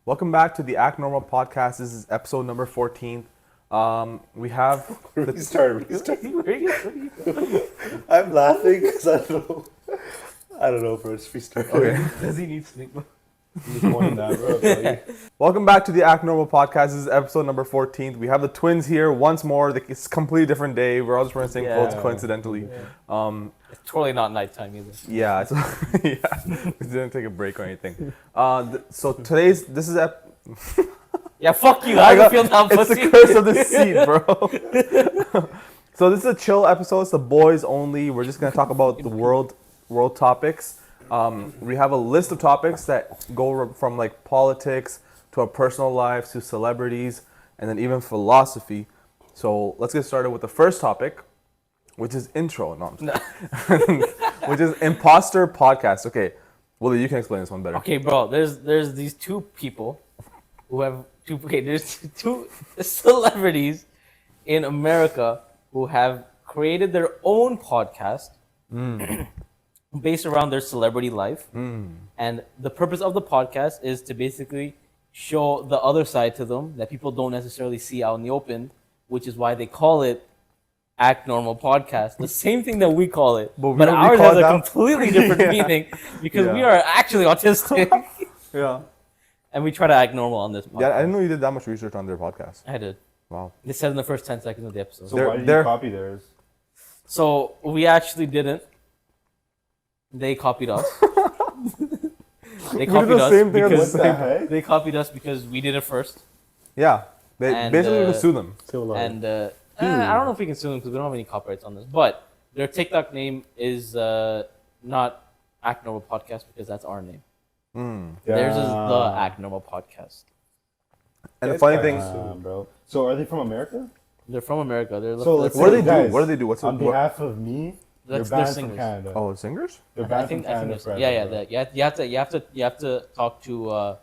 Welcome back to the Act Normal podcast. This is episode number 14. We have Restart. I'm laughing because I don't know, bro. Just restart. Okay. Does he need snake? Welcome back to the Act Normal podcast. This is episode number 14. We have the twins here once more. It's a completely different day. We're all just wearing the same clothes coincidentally. It's totally not nighttime either. Yeah, we didn't take a break or anything. So this is Yeah, fuck you. I feel down it's pussy. the curse of the seat, bro. So this is a chill episode. It's the boys only. We're just gonna talk about the world topics. We have a list of topics that go from like politics to our personal lives to celebrities and then even philosophy. So let's get started with the first topic, which is intro. No, which is imposter podcast. Okay, Willie, you can explain this one better. Okay, bro. There's these two people who have two. Okay, there's two celebrities in America who have created their own podcast. Based around their celebrity life. And the purpose of the podcast is to basically show the other side to them that people don't necessarily see out in the open, which is why they call it Act Normal Podcast. The same thing that we call it, but ours has a completely different meaning because we are actually autistic. Yeah. And we try to act normal on this podcast. Yeah, I didn't know you did that much research on their podcast. I did. Wow. They said in the first 10 seconds of the episode. So why did you copy theirs? So we actually didn't. They copied us. They copied us they copied us because we did it first. Yeah, basically we can sue them. And I don't know if we can sue them because we don't have any copyrights on this. But their TikTok name is not Act Normal Podcast because that's our name. Theirs is the Act Normal Podcast. And the funny thing, bro. So are they from America? They're from America. what do they do? What do they do? What's on behalf of me? They're banned from Canada. Oh, singers? They're banned from Canada forever. You have to talk to.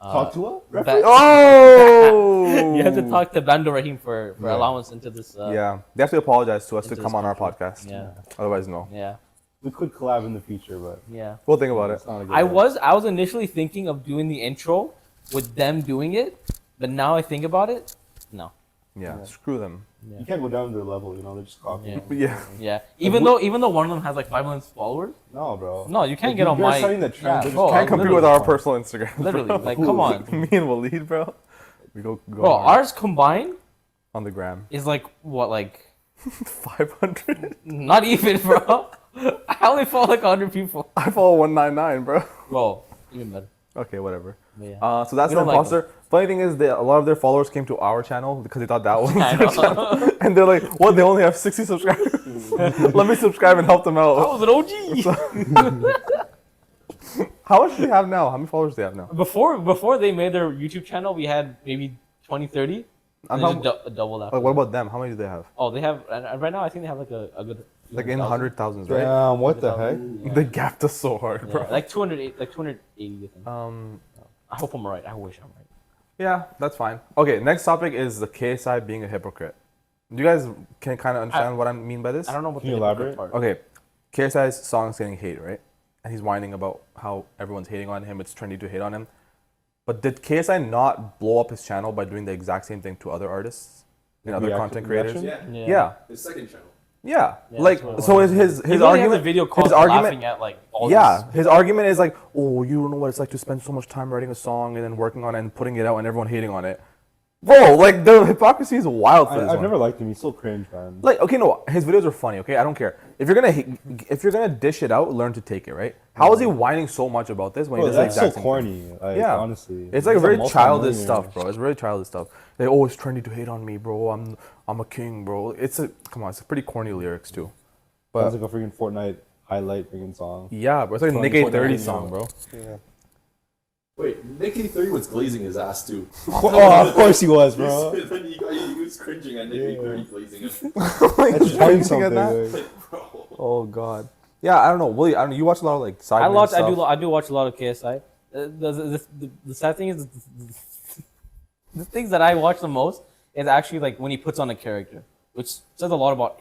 Talk to a? Oh! You have to talk to Bando Rahim for allowance into this. Yeah, they have to apologize to us to come on our podcast. Yeah. Otherwise, no. Yeah. We could collab in the future, but Yeah. We'll think about it. I was initially thinking of doing the intro with them doing it, but now I think about it, no. Yeah, screw them. Yeah. you can't go down to their level. You know, they're just copying. Yeah. Yeah. Yeah. Even though one of them has like 5 million followers. No, bro. No, you can't Like, get on you're my. setting the trend. Yeah, They're bro, just Can't compete with our personal Instagram. Literally, bro. like, come on. Me and Waleed, bro. We go Bro, hard ours combined on the gram. is like what, like 500. not even, bro. I only follow like 100 people. I follow 199, bro. Bro, even better. Okay, whatever. But yeah. So that's We the don't like imposter. Funny thing is, a lot of their followers came to our channel because they thought that was I their know. channel. And they're like, what? They only have 60 subscribers? Let me subscribe and help them I out. was an OG. How much do they have now? How many followers do they have now? Before they made their YouTube channel, we had maybe 20, 30. I'm And not- just doubled after. Like, what about them? How many do they have? Oh, they have right now. I think they have like a good. Like in 100,000. 100,000s, right? Damn, what the heck? Yeah. They gapped us so hard, Yeah, bro. like 280, I think. Um, I hope I'm right. I wish I'm right. yeah, that's fine. Okay, next topic is the KSI being a hypocrite. Do you guys can kind of understand what I mean by this? I don't know what Can the you hypocrite elaborate? part. Okay, KSI's song's getting hate, right? And he's whining about how everyone's hating on him. It's trendy to hate on him. But did KSI not blow up his channel by doing the exact same thing to other artists and other content creators? reaction? Yeah. His second channel. Yeah. Yeah, Like, that's what it so was. his He literally argument. has a video called his argument. laughing at like all Yeah, this. his argument is like, oh, you don't know what it's like to spend so much time writing a song and then working on it and putting it out and everyone hating on it. Bro, like the hypocrisy is wild for this I've one. never liked him. He's so cringe, man. Like, okay, no, his videos are funny. Okay, I don't care. If you're gonna dish it out, learn to take it, right? How is he whining so much about this when he Bro, does the that's exact so same corny. Like, Yeah. honestly. It's like He's a very childish multi-millionaire. stuff, bro. It's very childish stuff. Like, oh, it's trendy to hate on me, bro. I'm a king, bro. It's a pretty corny lyrics too. Sounds like a freaking Fortnite highlight freaking song. Yeah, bro. It's like a Nick 830 song, bro. Yeah. Wait, Nick A30 was glazing his ass too. Oh, of course he was, bro. Then he was cringing at Nick A30 glazing him. That's just telling you something. that? Like, Bro. Oh god. Yeah, I don't know. Willie, I don't know. You watch a lot of like side I do watch a lot of KSI. The sad thing is the things that I watch the most is actually like when he puts on a character, which says a lot about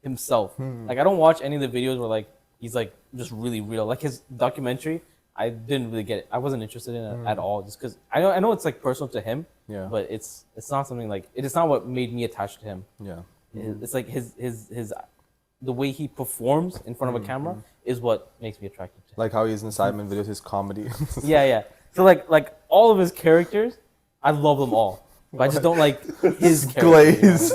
himself. Like I don't watch any of the videos where like he's like just really real. Like his documentary I didn't really get it. I wasn't interested in it at all, just because I know it's like personal to him. Yeah. But it's not something like it is not what made me attached to him. Yeah. It's like his the way he performs in front of a camera is what makes me attracted to him. Like how he's in the Sidemen videos, his comedy. Yeah. So like all of his characters, I love them all. But I just don't like his character. Glaze.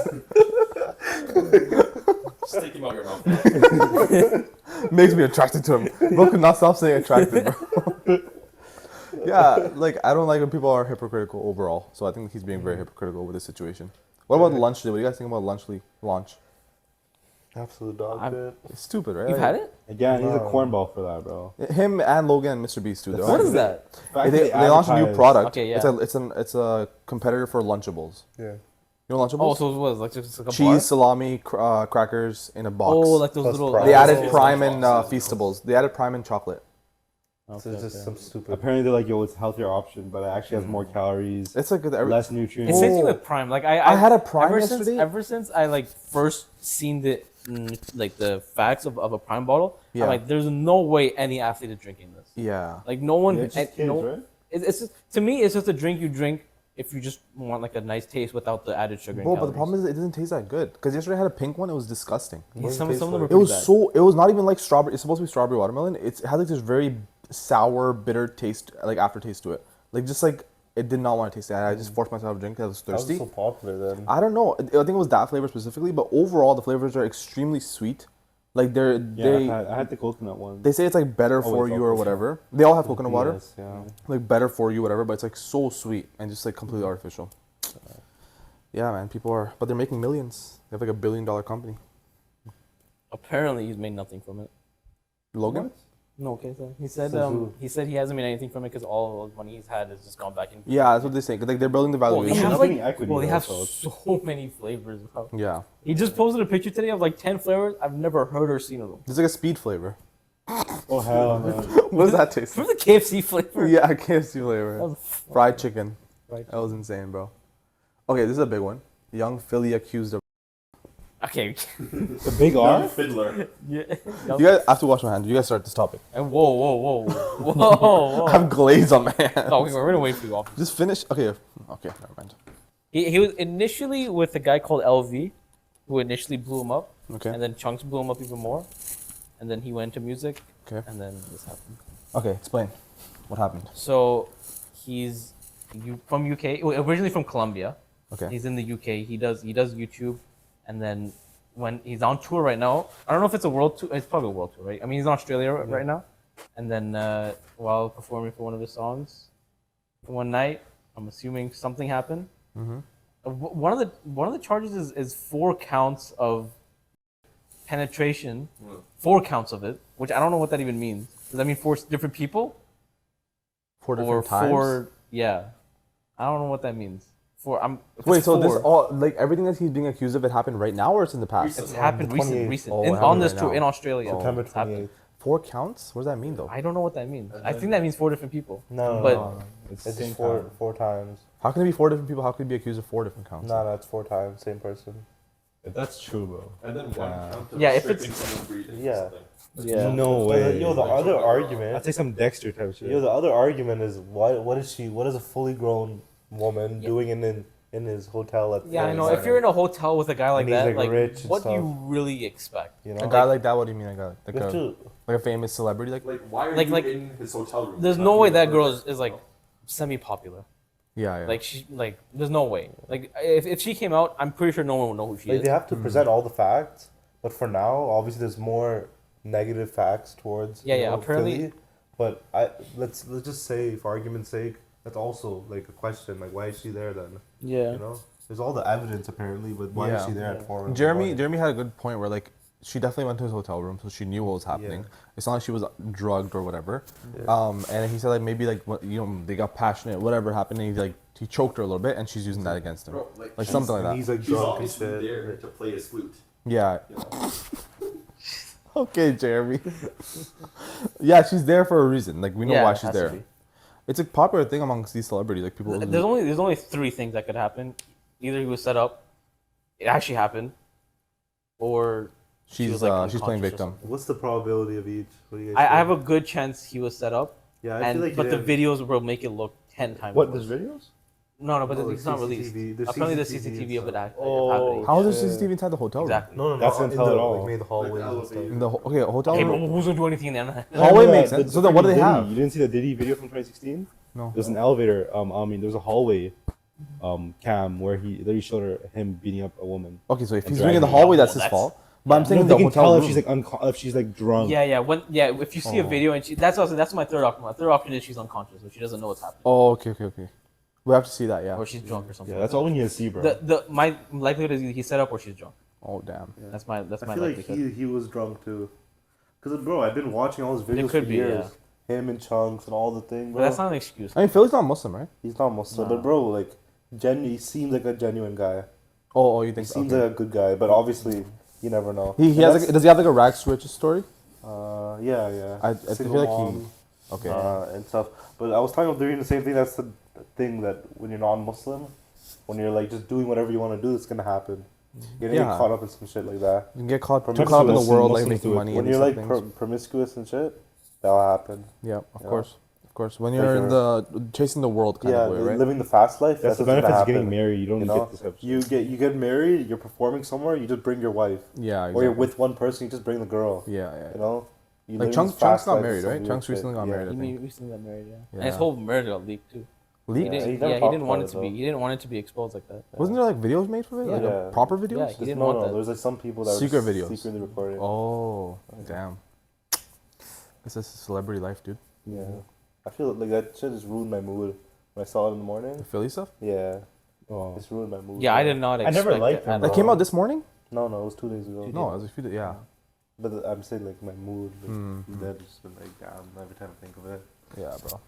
Just take him out your mouth. Makes me attracted to him. Bro could not stop saying attracted, bro. Yeah, like I don't like when people are hypocritical overall. So I think he's being very hypocritical with this situation. What about lunch today? What do you guys think about launch? Absolute dog I'm- shit. It's stupid, right? You've had it? Again, he's a No. cornball for that, bro. Him and Logan and Mr. Beast too. They're What all- is that? They launched a new product. Okay, yeah. It's a competitor for Lunchables. Yeah. You know Oh, Lunchables? so it was like just like a bar? Cheese, salami, crackers in a box. Oh, like those Plus little. fries. they Oh, added yeah. Prime and Boxes. Feastables. They added Prime and chocolate. This is just some stupid. Apparently, they're like, yo, it's a healthier option, but it actually has more calories, It's like less It's nutrients. same thing with Prime. Like I had a Prime ever yesterday. Ever since I like first seen the like the facts of a Prime bottle, Yeah. I'm like, there's no way any athlete is drinking this. Yeah. Like no one. Yeah, it's just kids, right? It's just, to me, it's just a drink you drink if you just want like a nice taste without the added sugar. Bro, and but the problem is it doesn't taste that good. Because yesterday I had a pink one. It was disgusting. is some of them are It pretty was bad. it was not even like strawberry. It's supposed to be strawberry watermelon. It had like this very sour, bitter taste, like aftertaste to it. Like just like it did not want to taste it. I just forced myself to drink because I was How was thirsty. it so popular then? I don't know. I think it was that flavor specifically, but overall the flavors are extremely sweet. Like Yeah, I had the coconut one. they say it's like better Oh, for it's you all or coconut. whatever. They all have coconut water. Yes, yeah. Like better for you, whatever, but it's like so sweet and just like completely artificial. Yeah, man, people are, but they're making millions. They have like $1 billion company. Apparently, he's made nothing from it. Logan? No, okay. So he said Says who? he hasn't made anything from it because all the money he's had has just gone back in. Yeah, that's what they say. 'Cause, like they're building the Well, they valuation. have He's getting equity, well, they though, have so it's- so many flavors, bro. Yeah, He just posted a picture today of like 10 flavors. I've never heard or seen of them. there's like a speed flavor. Oh, hell no. What does that taste? From the KFC flavor. Yeah, KFC flavor. That was Fried chicken. Fried That was insane, bro. Okay, this is a big one. Young Philly accused of. Okay. The big R? Fiddler. Yeah. You guys I have to wash my hands. You guys start this topic. And whoa. I have glaze on my hands. Oh, we're gonna wait for you. Off. Just finish. Okay, never mind. He was initially with a guy called LV, who initially blew him up, Okay. and then Chunks blew him up even more, and then he went into music, Okay. and then this happened. Okay, explain. What happened? So he's from UK, well, originally from Colombia. Okay. He's in the UK. He does YouTube, and then when he's on tour right now, I don't know if it's a world tour. It's probably a world tour, right? I mean, he's in Australia right now, and then while performing for one of his songs, one night, I'm assuming something happened. Mm-hmm. One of the charges is 4 counts of penetration, 4 counts of it, which I don't know what that even means. Does that mean 4 different people? 4 Or different times. 4? Yeah, I don't know what that means. 4. If Wait, it's so this 4, all like everything that he's being accused of it happened right now or it's in the past? it's happened the 28th. recent. Oh, it On happened this right tour now. in Australia. September It's happened. 28th. 4 counts? What does that mean though? I don't know what that means. I think that means 4 different people. No, But- no, It's it's the just same time. four times. How can it be 4 different people? How could he be accused of 4 different counts? No, it's 4 times, same person. If that's true, bro. And then one count of Yeah, if stripping it's- someone breathing. Yeah. Something. Yeah. No way. Yo, the other I'd argument. say some Dexter type shit. Yo, the other argument is what is a fully grown woman doing in his hotel at? Yeah, I know. 47? If you're in a hotel with a guy like And he's, that, like, like, rich and what do you stuff. really expect? You know, A guy like that? What do you mean? Like you have to- a famous celebrity? Like Why are Like- you like- in his hotel room? There's Not no way doing that it girl first? is like semi-popular. yeah. Like there's no way. Like if she came out, I'm pretty sure no one will know who she like is. they have to present all the facts, but for now, obviously, there's more negative facts towards. Yeah, you yeah, know, apparently- Philly. But let's just say, for argument's sake, that's also like a question. Like, why is she there then? Yeah. You know, there's all the evidence apparently, but why is Yeah. she there at 4? in the Jeremy morning? had a good point where like she definitely went to his hotel room, so she knew what was happening. Yeah. It's not like she was drugged or whatever. Yeah. And he said like maybe like they got passionate, whatever happened, and he choked her a little bit, and she's using that against him, Bro, like she's- something like And that. he's like She's drunk and obviously shit. there to play his flute. Yeah. You know? Okay, Jeremy. Yeah, she's there for a reason. Like we know Yeah, why it she's has to there. be. It's a popular thing amongst these celebrities. Like people. There's only 3 things that could happen. Either he was set up, it actually happened, or she she's was, like, she's playing unconscious or victim. What's the probability of each? What do you guys I have think? a good chance he was set up. Yeah, I and feel like but it the is. videos will make it look 10 times What? worse. There's videos? No, but No, it's not released. CCTV. There's Apparently, the CCTV CCTV of it and happening. How is Yeah. there CCTV inside the hotel room? Exactly. No, That's in not tell the, at all. like, made the hallways and stuff. In the hotel Okay, room. but who's gonna do anything then? Hallway Remember makes that- sense. the So then what do they freaking have? Diddy? You didn't see the Diddy video from 2016? No. There's an elevator. I mean, there's a hallway cam where he literally showed him beating up a woman. Okay, so if And he's doing it in the dragging hallway, her. that's his That's- fault. But I'm yeah. saying in They the can hotel tell room. if she's like if she's like drunk. Yeah. If you see a Oh. video and that's my third option. My third option is she's unconscious, so she doesn't know what's happening, Oh, okay. We have to see that, yeah. or she's drunk or something. Yeah, that's all we need to see, bro. My likelihood is he's set up or she's drunk. Oh, damn. That's my I feel like likelihood. he was drunk too. Cause bro, I've been watching all his videos It could for be, years. Him and Chunks and all the thing, But bro. that's not an excuse. I mean, Philly's not Muslim, right? He's not Muslim, Nah. but bro, like, he seems like a genuine guy. Oh, you He think so? seems Okay. like a good guy, but obviously, you never know. He And has that's- does he have like a rags to riches story? yeah. I Single feel like mom, Okay. and stuff. But I was talking about doing the same thing. That's the thing that when you're non-Muslim, when you're like just doing whatever you want to do, it's gonna happen. You're gonna Yeah. get caught up in some shit like that. You can get caught, too Promiscuous caught up in the world, like Muslims making do it. money. When and you're these like things. promiscuous and shit, that'll happen. Yeah, of Yeah. course. When Like you're in the chasing the world kind Yeah, of way, right? living the fast life. That's the what's gonna benefits of happen. getting married. You don't You know, get this type of you get married. You're performing somewhere. You just bring your wife, Yeah, or exactly. you're with one person. You just bring the girl. Yeah. You know, you Like live Chunks this fast got life, married, it's some right? weird Chunks shit. recently got married, I He think. recently got married, yeah. Yeah. And his whole murder got leaked too. Leaked? He he didn't, never he talked didn't want about it to it, be. though. He didn't want it to be exposed like that. Wasn't there like videos made for it? Like Yeah. proper videos? Yeah, he didn't no, want no. that. There's like some people that Secret were videos. secretly recording. Oh, damn. This is celebrity life, dude. Yeah, I feel like that shit just ruined my mood when I saw it in the The morning. Philly stuff? Yeah, Oh. it's ruined my mood. Yeah, I bro. did not I expect never liked it him, at That all. came out this morning? No, it was 2 days ago. No, it was a few days. Yeah. But I'm saying like my mood, like Mm. that just been like damn every time I think of it. Yeah, bro.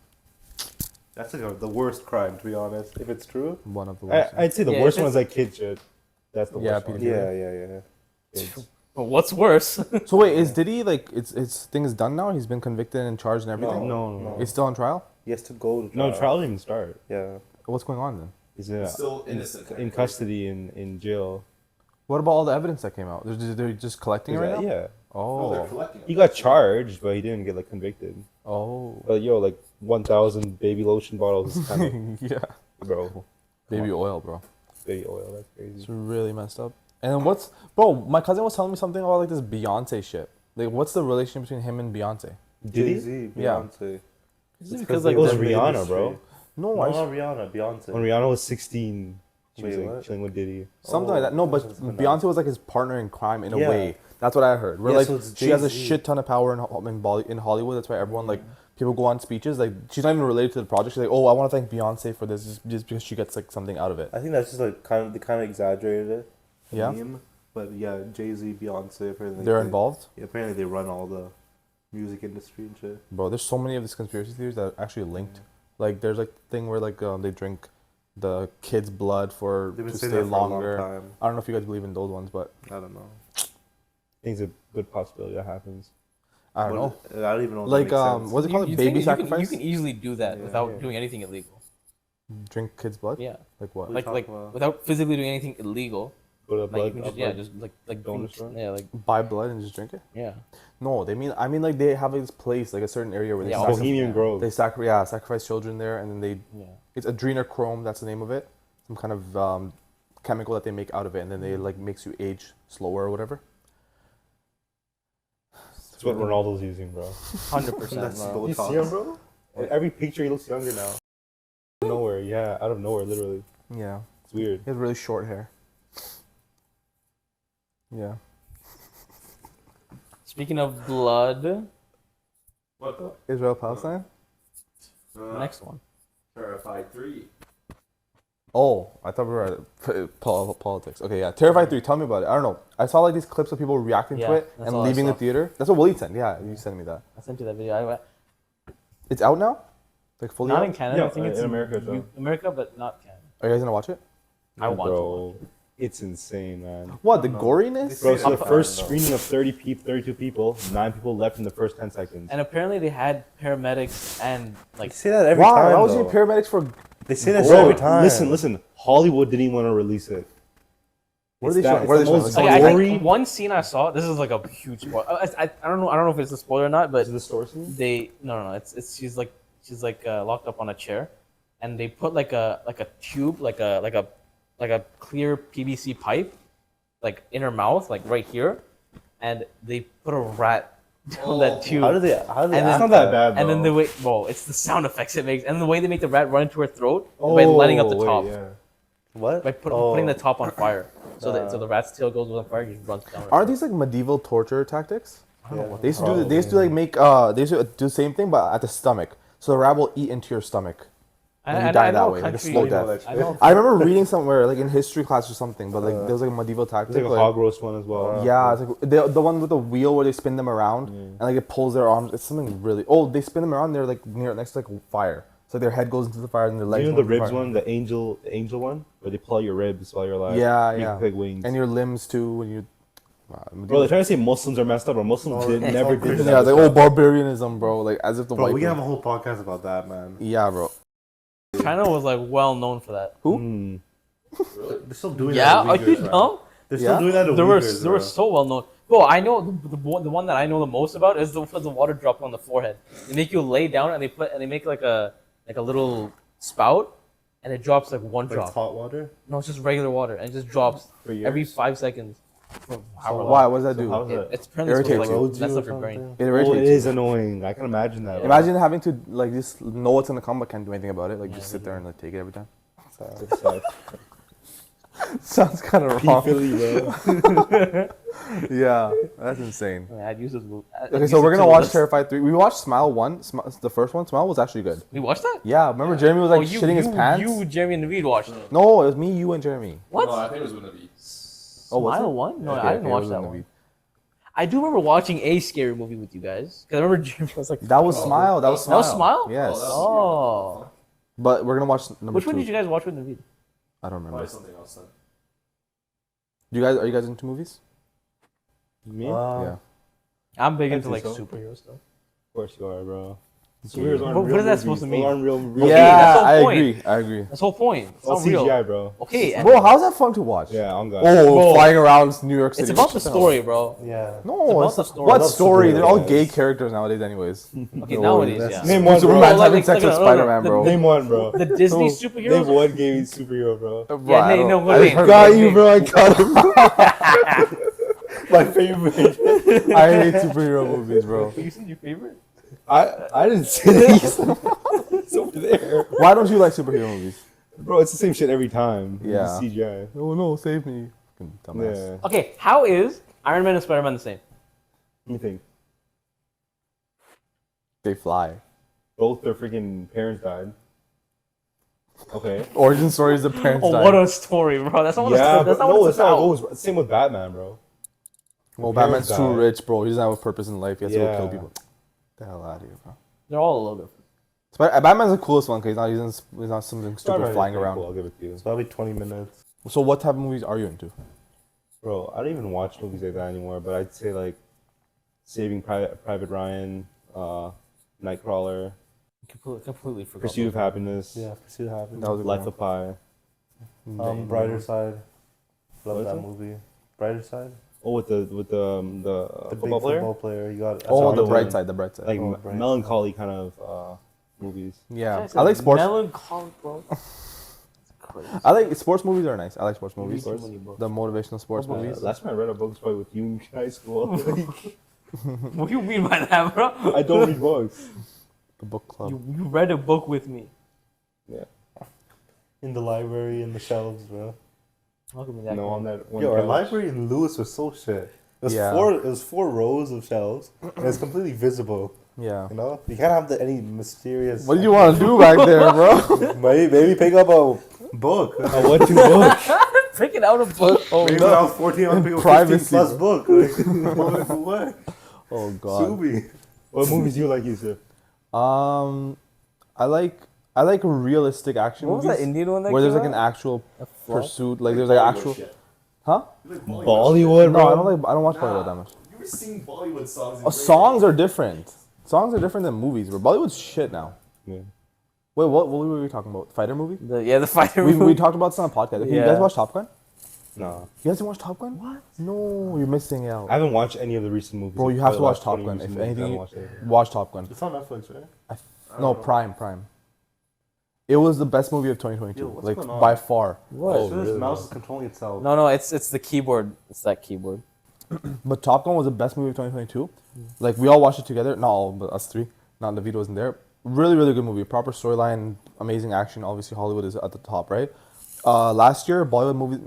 That's like the worst crime to be honest. If it's true. One of the worst. I'd say the Yeah, worst if one is like kid shit. That's the Yeah, worst one. pedophilia. Yeah. Kids. But what's worse? So wait, is Diddy like it's things done now? He's been convicted and charged and everything. No. He's still on trial. He has to go to No, trial didn't even start. Yeah. What's going on then? He's Still innocent. in custody in jail. What about all the evidence that came out? They're just collecting it right now. Yeah. Oh, they're Oh. collecting. He got charged, but he didn't get like convicted. Oh. But yo, like 1,000 baby lotion bottles is kind Yeah. of, bro. Baby oil, bro. Baby oil, that's crazy. It's really messed up. And then bro? My cousin was telling me something about like this Beyonce shit. Like, what's the relationship between him and Beyonce? Did he? Jay-Z, Yeah. Beyonce. Is it It's because they like It was live in the Rihanna, industry. bro. No, No, I not Rihanna. Beyonce. When Rihanna was 16, she was Wait, like what? chilling with Diddy. something like that. No, but that's been Beyonce was like his partner in crime in a Yeah. way. That's what I heard. Where Yeah, like so it's she has a Jay-Z. shit ton of power in Hollywood. That's why everyone like people go on speeches. Like she's not even related to the project. She's like, oh, I want to thank Beyonce for this just because she gets like something out of it. I think that's just like they kind of exaggerated it. the Yeah? meme. But yeah, Jay-Z, Beyonce. Apparently They're they- involved, Yeah, apparently they run all the music industry and shit. bro. There's so many of these conspiracy theories that are actually linked. Like there's like thing where like they drink the kid's blood for They've been to saying stay that for a long longer. time. I don't know if you guys believe in those ones, but I don't know. I think it's a good possibility that happens. I don't know. I don't even know. If Like that makes sense. what's it called? you Baby think sacrifice. You can easily do that Yeah. without Yeah. doing anything illegal. Drink kids' blood. Yeah, Like what? We like talk like about- without physically doing anything illegal. Go to the Like blood, you can just, yeah, just like donor store? yeah, like Buy blood and just drink it? yeah. No, I mean like they have this place, like a certain area where they Yeah, sacrifice, Bohemian Yeah. Grove. sacrifice children there, and then Yeah. it's adrenochrome, that's the name of it, some kind of chemical that they make out of it, and then they like makes you age slower or whatever. That's what Ronaldo's using, bro. 100%. That's bro. Botox. You see him, bro? In every picture, he looks younger now. Out of nowhere, yeah, out of nowhere, literally. Yeah, It's weird. he has really short hair. Yeah. Speaking of blood, What the? Israel Palestine. next one. Terrified 3. Oh, I thought we were at politics. Okay, yeah. Terrified 3. Tell me about it. I don't know. I saw like these clips of people reacting to Yeah, it that's and all I leaving the saw. theater. That's what Willie sent. Yeah, you sent me that. I sent you that video. It's out now. Like fully Not out? in Canada. I Yeah, think it's in America, though. America, but not Canada. Are you guys gonna watch it? I want to. Bro, it's insane, man. What the No. goriness? Bro, so the Fine, first though. screening of 32 people, 9 people left in the first 10 seconds. And apparently they had paramedics and They like say that every Wow, time. that was though. your paramedics for. They say that shit Bro, every time. listen. Hollywood didn't even want to release it. What are they It's showing? that- What are it's they the showing? most okay, I gory- think one scene I saw. This is like a huge spoiler. I don't know if it's a spoiler or not, but Is it the store scene? they no. It's she's like she's like locked up on a chair, and they put like a tube, like a clear PVC pipe, like in her mouth, like right here, and they put a rat down that tube. How do they? And act It's not that bad, though. And then the way, well, it's the sound effects it makes, and the way they make the rat run into her throat is by lighting up the wait, top, Yeah. What? by putting the top on fire, so the rat's tail goes on fire and just runs down. her Aren't throat. these like medieval torture tactics? Yeah. They used to do. They used to like make. They used to do the same thing, but at the stomach. So the rat will eat into your stomach. And you die that way, like a slow death. I know. I remember reading somewhere, like in history class or something, but like there was like a medieval It's tactic. like a like- hog roast one as well. Yeah, it's like the one with the wheel where they spin them around and like it pulls their arms. It's something really. Oh, they spin them around. They're like next to like fire. So their head goes into the fire and their legs. You know go the into ribs fire. one, the angel one, where they pull out your ribs while you're alive. Yeah, Make yeah. Big wings. And your limbs too when you. Bro, they're trying to say Muslims are messed up, but Muslims never did that. Yeah, it's like oh barbarianism, bro. Like as if the Bro, white. we can people- have a whole podcast about that, man. Yeah, bro. China was like well known for that. Mm. They're still doing Yeah, that. are to you Uyghurs, man. dumb? They're still Yeah? doing that to They were Uyghurs, they were bro. so well known. Bro, I know the one that I know the most about is the water dropping on the forehead. They make you lay down and they make like a little spout, and it drops like one Like drop. it's hot water. No, it's just regular water, and it just drops For years? every 5 seconds. For however long. Why? What does that do? how's that? It's apparently supposed to Irritates like Roads you mess or up your brain. something? It Oh, it irritates. is annoying. I can imagine that. Imagine having to like just know what's gonna come but can't do anything about it. Like just sit there and like take it every time. It's like, Sounds kind of P. wrong. Philly, bro. Yeah, that's insane. I'd use it. Okay, so we're gonna watch Terrified 3. We watched Smile 1. The first one. Smile was actually good. We watched that? Yeah, remember Jeremy was like shitting his pants? You, Jeremy, and Naveed watched it. No, it was me, you, and Jeremy. What? No, I think it was gonna be. Oh, was Smile it? one? No, Okay, I didn't okay, it watch was that in the one. beat. I do remember watching a scary movie with you guys. Because I remember Jeremy was like, That was Smile. That was That Smile. was Smile? Yes. Oh, that oh. But we're gonna watch number Which 2. one did you guys watch with Naveed? I don't remember. Probably something else then. Are you guys into movies? Me? Yeah. I'm big I into like think so. superhero stuff. Of course you are, bro. Yeah. Superheroes aren't What real is that movies. supposed to Those mean? aren't real. Okay, Yeah, that's the I point. agree. I agree. That's the whole point. It's All not real. CGI, bro. Okay, and Bro, how's that fun to watch? Yeah, I'm God. Oh, Bro. flying around New York City. it's about the story, bro. Yeah. No, It's it's about the story. What I love story? They're all superheroes. gay characters nowadays, anyways. Okay, No, nowadays, that's- yeah. Name one, bro. Superman's Like- having sex like- with no, no, no. Spider-Man, bro. Name one, bro. The Disney Name superheroes. one gaming superhero, bro. Bro, Yeah, I no, don't- go I ahead. just heard Got about you, it. bro. I got him. My favorite. I hate superhero movies, bro. You said your favorite? I didn't say that. It's over there. Why don't you like superhero movies? Bro, it's the same shit every time. Yeah. It's CGI. Oh no, save me. Fucking dumbass. Yeah. Okay, how is Iron Man and Spider-Man the same? Let me think. They fly. Both their freaking parents died. Okay. Origin stories of parents Oh, dying. what a story, bro. That's not what Yeah, it's, that's but not no, what it's not. It goes same with Batman, bro. Well, parents Batman's too died. rich, bro. He doesn't have a purpose in life. He has to go Yeah. kill people. Get the hell out of here, bro. They're all a little different. Batman's the coolest one because he's not something stupid Spider-Man is flying pretty around. cool, I'll give it to you. It's probably 20 minutes. So what type of movies are you into? Bro, I don't even watch movies like that anymore, but I'd say like Saving Private Ryan, Nightcrawler, Completely forgot. Pursuit of Happiness, Yeah, Pursuit Happens. That was a good Life one. of Pi. Brighter Side. Love What is that it? movie. Brighter Side. Oh, with the The big football player, football player. You got. Oh, the another bright one. side, the bright side. like Oh, Bright melancholy kind of movies. Yeah, I like sports. Melancholic, bro. It's crazy. I like sports movies are nice. I like sports movies. Read too many books. The motivational sports movies. Last time I read a book was probably with you in high school. What do you mean by that, bro? I don't read books. The book club. You read a book with me. Yeah. In the library, in the shelves, bro. How come that No, guy? on that one. Yo, our couch. library in Lewis was so shit. It was Yeah. It was 4 rows of shelves, and it's completely visible. Yeah. You know, you can't have any mysterious. What do you want to do back there, bro? Maybe pick up a book. I went to book. Freaking out a book. Oh Maybe when I was 14, I would pick up a 15 Privacy. plus book. Like, what? Oh god. Subi. What movies do you like, Yusuf? I like realistic action What was movies that Indian one that where there's came like an out? actual Flaw? pursuit. Like there's like actual. Shit. Huh? You like Bollywood? Bollywood, No, bro. I don't watch Bollywood that much. You were singing Bollywood songs. Songs are different. Songs are different than movies. Bro, Bollywood's shit now. Yeah. Wait, what were we talking about? Fighter movie? The fighter We movie. talked about this on a podcast. Okay, You Yeah. guys watch Top Gun? No. You guys didn't watch Top Gun? What? No, you're missing out. I haven't watched any of the recent movies. Bro, you have to Probably watch last Top 20 Gun. recent If movies, I anything, haven't watched it. watch Top Gun. It's on Netflix, right? I No, Prime. It was the best movie of 2022, Yo, what's like going on? by far. What? Oh, This really? mouse is controlling itself. No, it's the keyboard. It's that keyboard. But Top Gun was the best movie of 2022. Like we all watched it together. Not all, but us three. Not David wasn't there. Really, really good movie. Proper storyline, amazing action. Obviously, Hollywood is at the top, right? Last year, Bollywood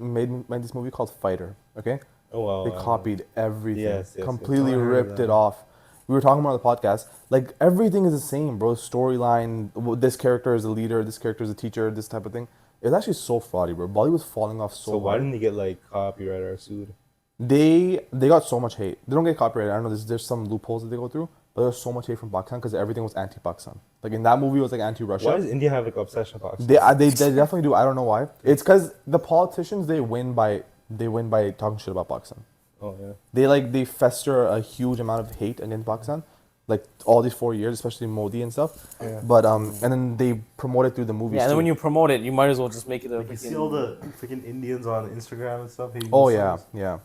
made this movie called Fighter. Okay, Oh wow. they copied everything. Yes, yes, Completely yes. I heard ripped that. it off. We were talking about it on the podcast. Like everything is the same, bro. Storyline. This character is a leader. This character is a teacher. This type of thing. It's actually so fraudy, bro. Bollywood's falling off so So why hard. didn't they get like copyright or sued? They got so much hate. They don't get copyrighted. I don't know. There's some loopholes that they go through, but there's so much hate from Pakistan because everything was anti-Pakistan. Like in that movie, it was like anti-Russia. Why does India have like obsession with Pakistan? They definitely do. I don't know why. It's because the politicians they win by talking shit about Pakistan. Oh yeah. They fester a huge amount of hate against Pakistan, like all these 4 years, especially Modi and stuff. Yeah. But and then they promote it through the movies. Yeah, and then too. when you promote it, you might as well just make it a. You see all the freaking Indians on Instagram and stuff. hating Oh yeah, Muslims? yeah.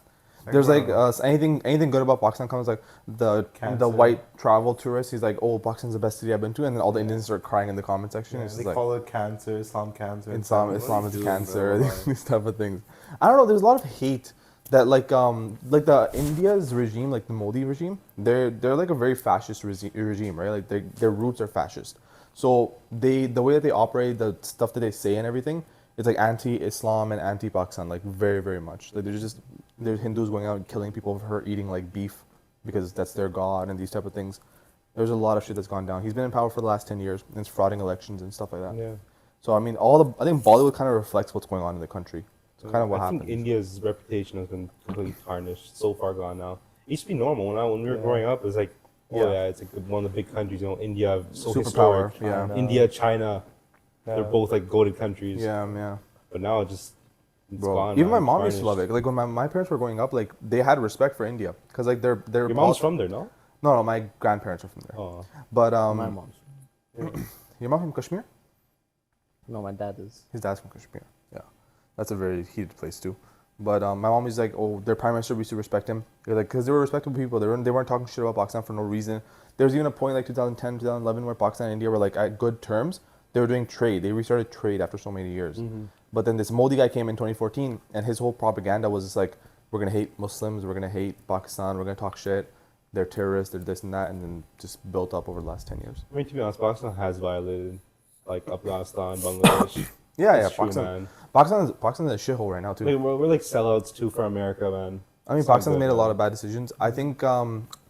Like, There's like wow. anything good about Pakistan comes like the Cancer. white travel tourist. He's like, oh, Pakistan's the best city I've been to, and then all the Indians start crying in the comment section. Yeah, It's they just like call it cancer, Islam cancer. and Islam stuff. Islam What are is you doing, cancer. bro? These type of things. I don't know. There's a lot of hate that like the India's regime, like the Modi regime. They're like a very fascist regime, right? Like their roots are fascist. So the way that they operate, the stuff that they say and everything, it's like anti-Islam and anti-Pakistan, like very, very much. Like there's Hindus going out and killing people for eating like beef because that's their god and these type of things. There's a lot of shit that's gone down. He's been in power for the last 10 years and it's frauding elections and stuff like that. Yeah. So I mean, I think Bollywood kind of reflects what's going on in the country. It's kind of what I happens. think India's reputation has been completely tarnished. So far gone now. It used to be normal when we were growing up. It was like, oh yeah, it's like one of the big countries. You know, India, so Superpower, historic. yeah. India, China, Yeah. they're both like goated countries. Yeah. But now it's Bro, gone. even man. my mom used to love Tarnished. it. Like when my parents were growing up, like they had respect for India because like their Your mom's from there, no? no, my grandparents are from there. Oh. But My mom's. your mom from Kashmir? No, my dad is. His dad's from Kashmir. Yeah, that's a very heated place too. But my mom is like, oh, their prime minister used to respect him. They're like, because they were respectable people. They weren't talking shit about Pakistan for no reason. There was even a point like 2010, 2011 where Pakistan and India were like at good terms. They were doing trade. They restarted trade after so many years. But then this Modi guy came in 2014, and his whole propaganda was just like, we're gonna hate Muslims, we're gonna hate Pakistan, we're gonna talk shit. They're terrorists, they're this and that, and then just built up over the last 10 years. I mean, to be honest, Pakistan has violated like Afghanistan, Bangladesh. Yeah, It's true, Pakistan. man. Pakistan's a shithole right now too. Like, we're like sellouts too for America, man. I mean, It's not Pakistan's good, made a man. lot of bad decisions. I think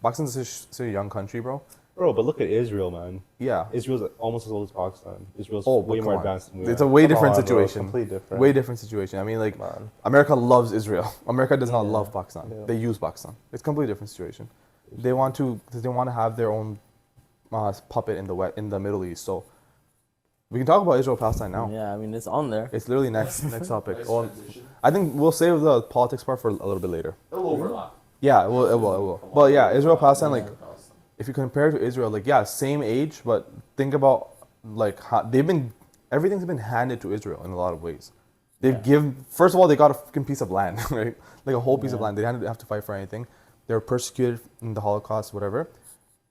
Pakistan's such a young country, bro. Bro, but look at Israel, man. Yeah. Israel's almost as old as Pakistan. Israel's Oh, way but more come on. advanced than we It's are. a way Come different on, bro, situation. completely different. Way different situation. I mean, like, Man. America loves Israel. America does not Yeah. love Pakistan. Yeah. They use Pakistan. It's a completely different situation. They want to have their own puppet in the Middle East. So we can talk about Israel Palestine now. Yeah, I mean it's on there. It's literally next topic. Nice Well, transition. I think we'll save the politics part for a little bit later. It'll overlap. Yeah, it will. But yeah, Israel Palestine, like, if you compare it to Israel, like, yeah, same age, but think about like how everything's been handed to Israel in a lot of ways. They've given, first of all, they got a fucking piece of land, right? Like a whole piece of land. They didn't have to fight for anything. They were persecuted in the Holocaust, whatever.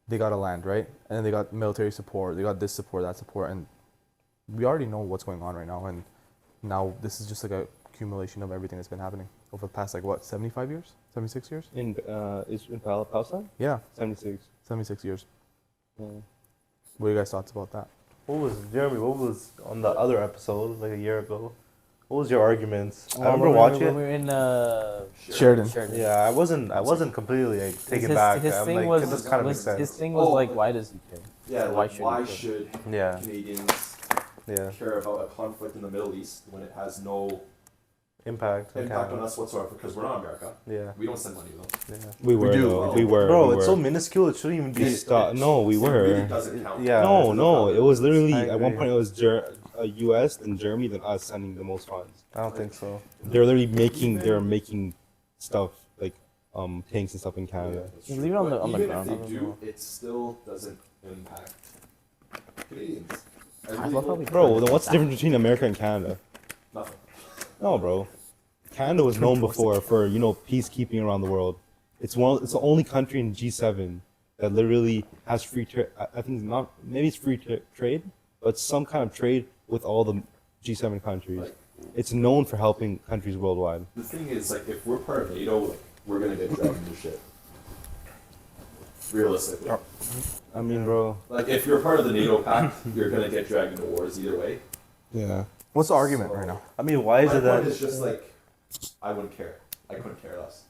They got a land, right? And then they got military support. They got this support, that support, and we already know what's going on right now. And now this is just like a accumulation of everything that's been happening over the past, like, what, 75 years? 76 years? In Palestine? Yeah, 76. 76 years. Yeah. What are you guys' thoughts about that? What was on the other episode like a year ago? What was your arguments? I remember when watching we it. were in Sheridan. Yeah, I wasn't completely like, taken his, back. His I'm thing like, was, this kind of makes sense. his thing was Oh. like, why does he care? Yeah, Why like, should why he care? should Yeah, Canadians yeah. care about a conflict in the Middle East when it has no Impact on impact on Canada. us whatsoever? Because we're not America. Yeah, We don't send money to them. yeah. We were, do. though. We were. Bro, we it's were. so minuscule. It shouldn't even be. No, we It were. really doesn't count. Yeah. No, it was literally I at one agree. point it was U.S. then Germany then us sending the most funds. I don't think so. They're literally making stuff like tanks and stuff in Canada. That's Just true. leave it on But the even ground. if they do, it still doesn't impact Canadians. I I really love how don't. we- Bro, then what's the difference between America and Canada? Nothing. No, bro. Canada was known before for peacekeeping around the world. It's the only country in G7 that literally has free trade. I think not maybe it's free trade, but some kind of trade with all the G7 countries. Like, It's known for helping countries worldwide. the thing is, like, if we're part of NATO, like, we're gonna get dragged into shit. Realistically. I mean, bro. Like, if you're part of the NATO pact, you're gonna get dragged into wars either way. Yeah. What's the argument right now? I mean, why is My it that? point is just like, I wouldn't care. I couldn't care less.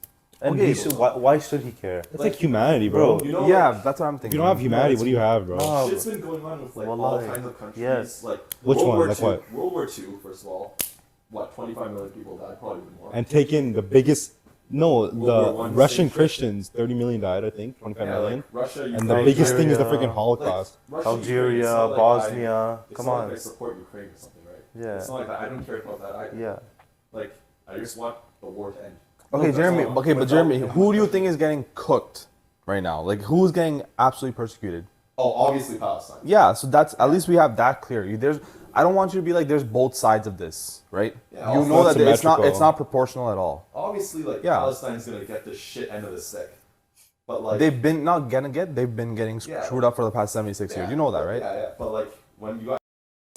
And Okay, he should, why should he care? It's like humanity, bro. Bro, You know, Yeah, like, that's what I'm If thinking. you don't have humanity, what do you have, bro? No. shit's been going on with like Well, all like, kinds of countries. yes. Like Which World one? War Like II, what? World War II, first of all, what 25 million people died, probably even more. And taking the biggest. No, War the One, Russian same shit. Christians, 30 million died, I think, 25 yeah, million. like Russia, And Ukraine, the biggest thing is the Nigeria, freaking Holocaust. Like, Russia, Algeria, Ukraine, it's not like Bosnia. it's Come not on. Like I support Ukraine or something, right? Yeah. It's not like that. I don't care about that either. Yeah. Like, I just want the war to end. Okay, That's Jeremy. all. Okay, but Without Jeremy, any who do you conflict. think is getting cooked right now? Like, who's getting absolutely persecuted? Oh, obviously Palestine. Yeah, so that's at least we have that clear. There's, I don't want you to be like there's both sides of this, right? Yeah, you also know it's that it's not symmetrical. proportional at all. Obviously, like Yeah. Palestine's gonna get the shit end of the stick. But like They've been not gonna get. They've been getting Yeah. screwed up for the past 76 years. You know that, right? Yeah, yeah. But like when you got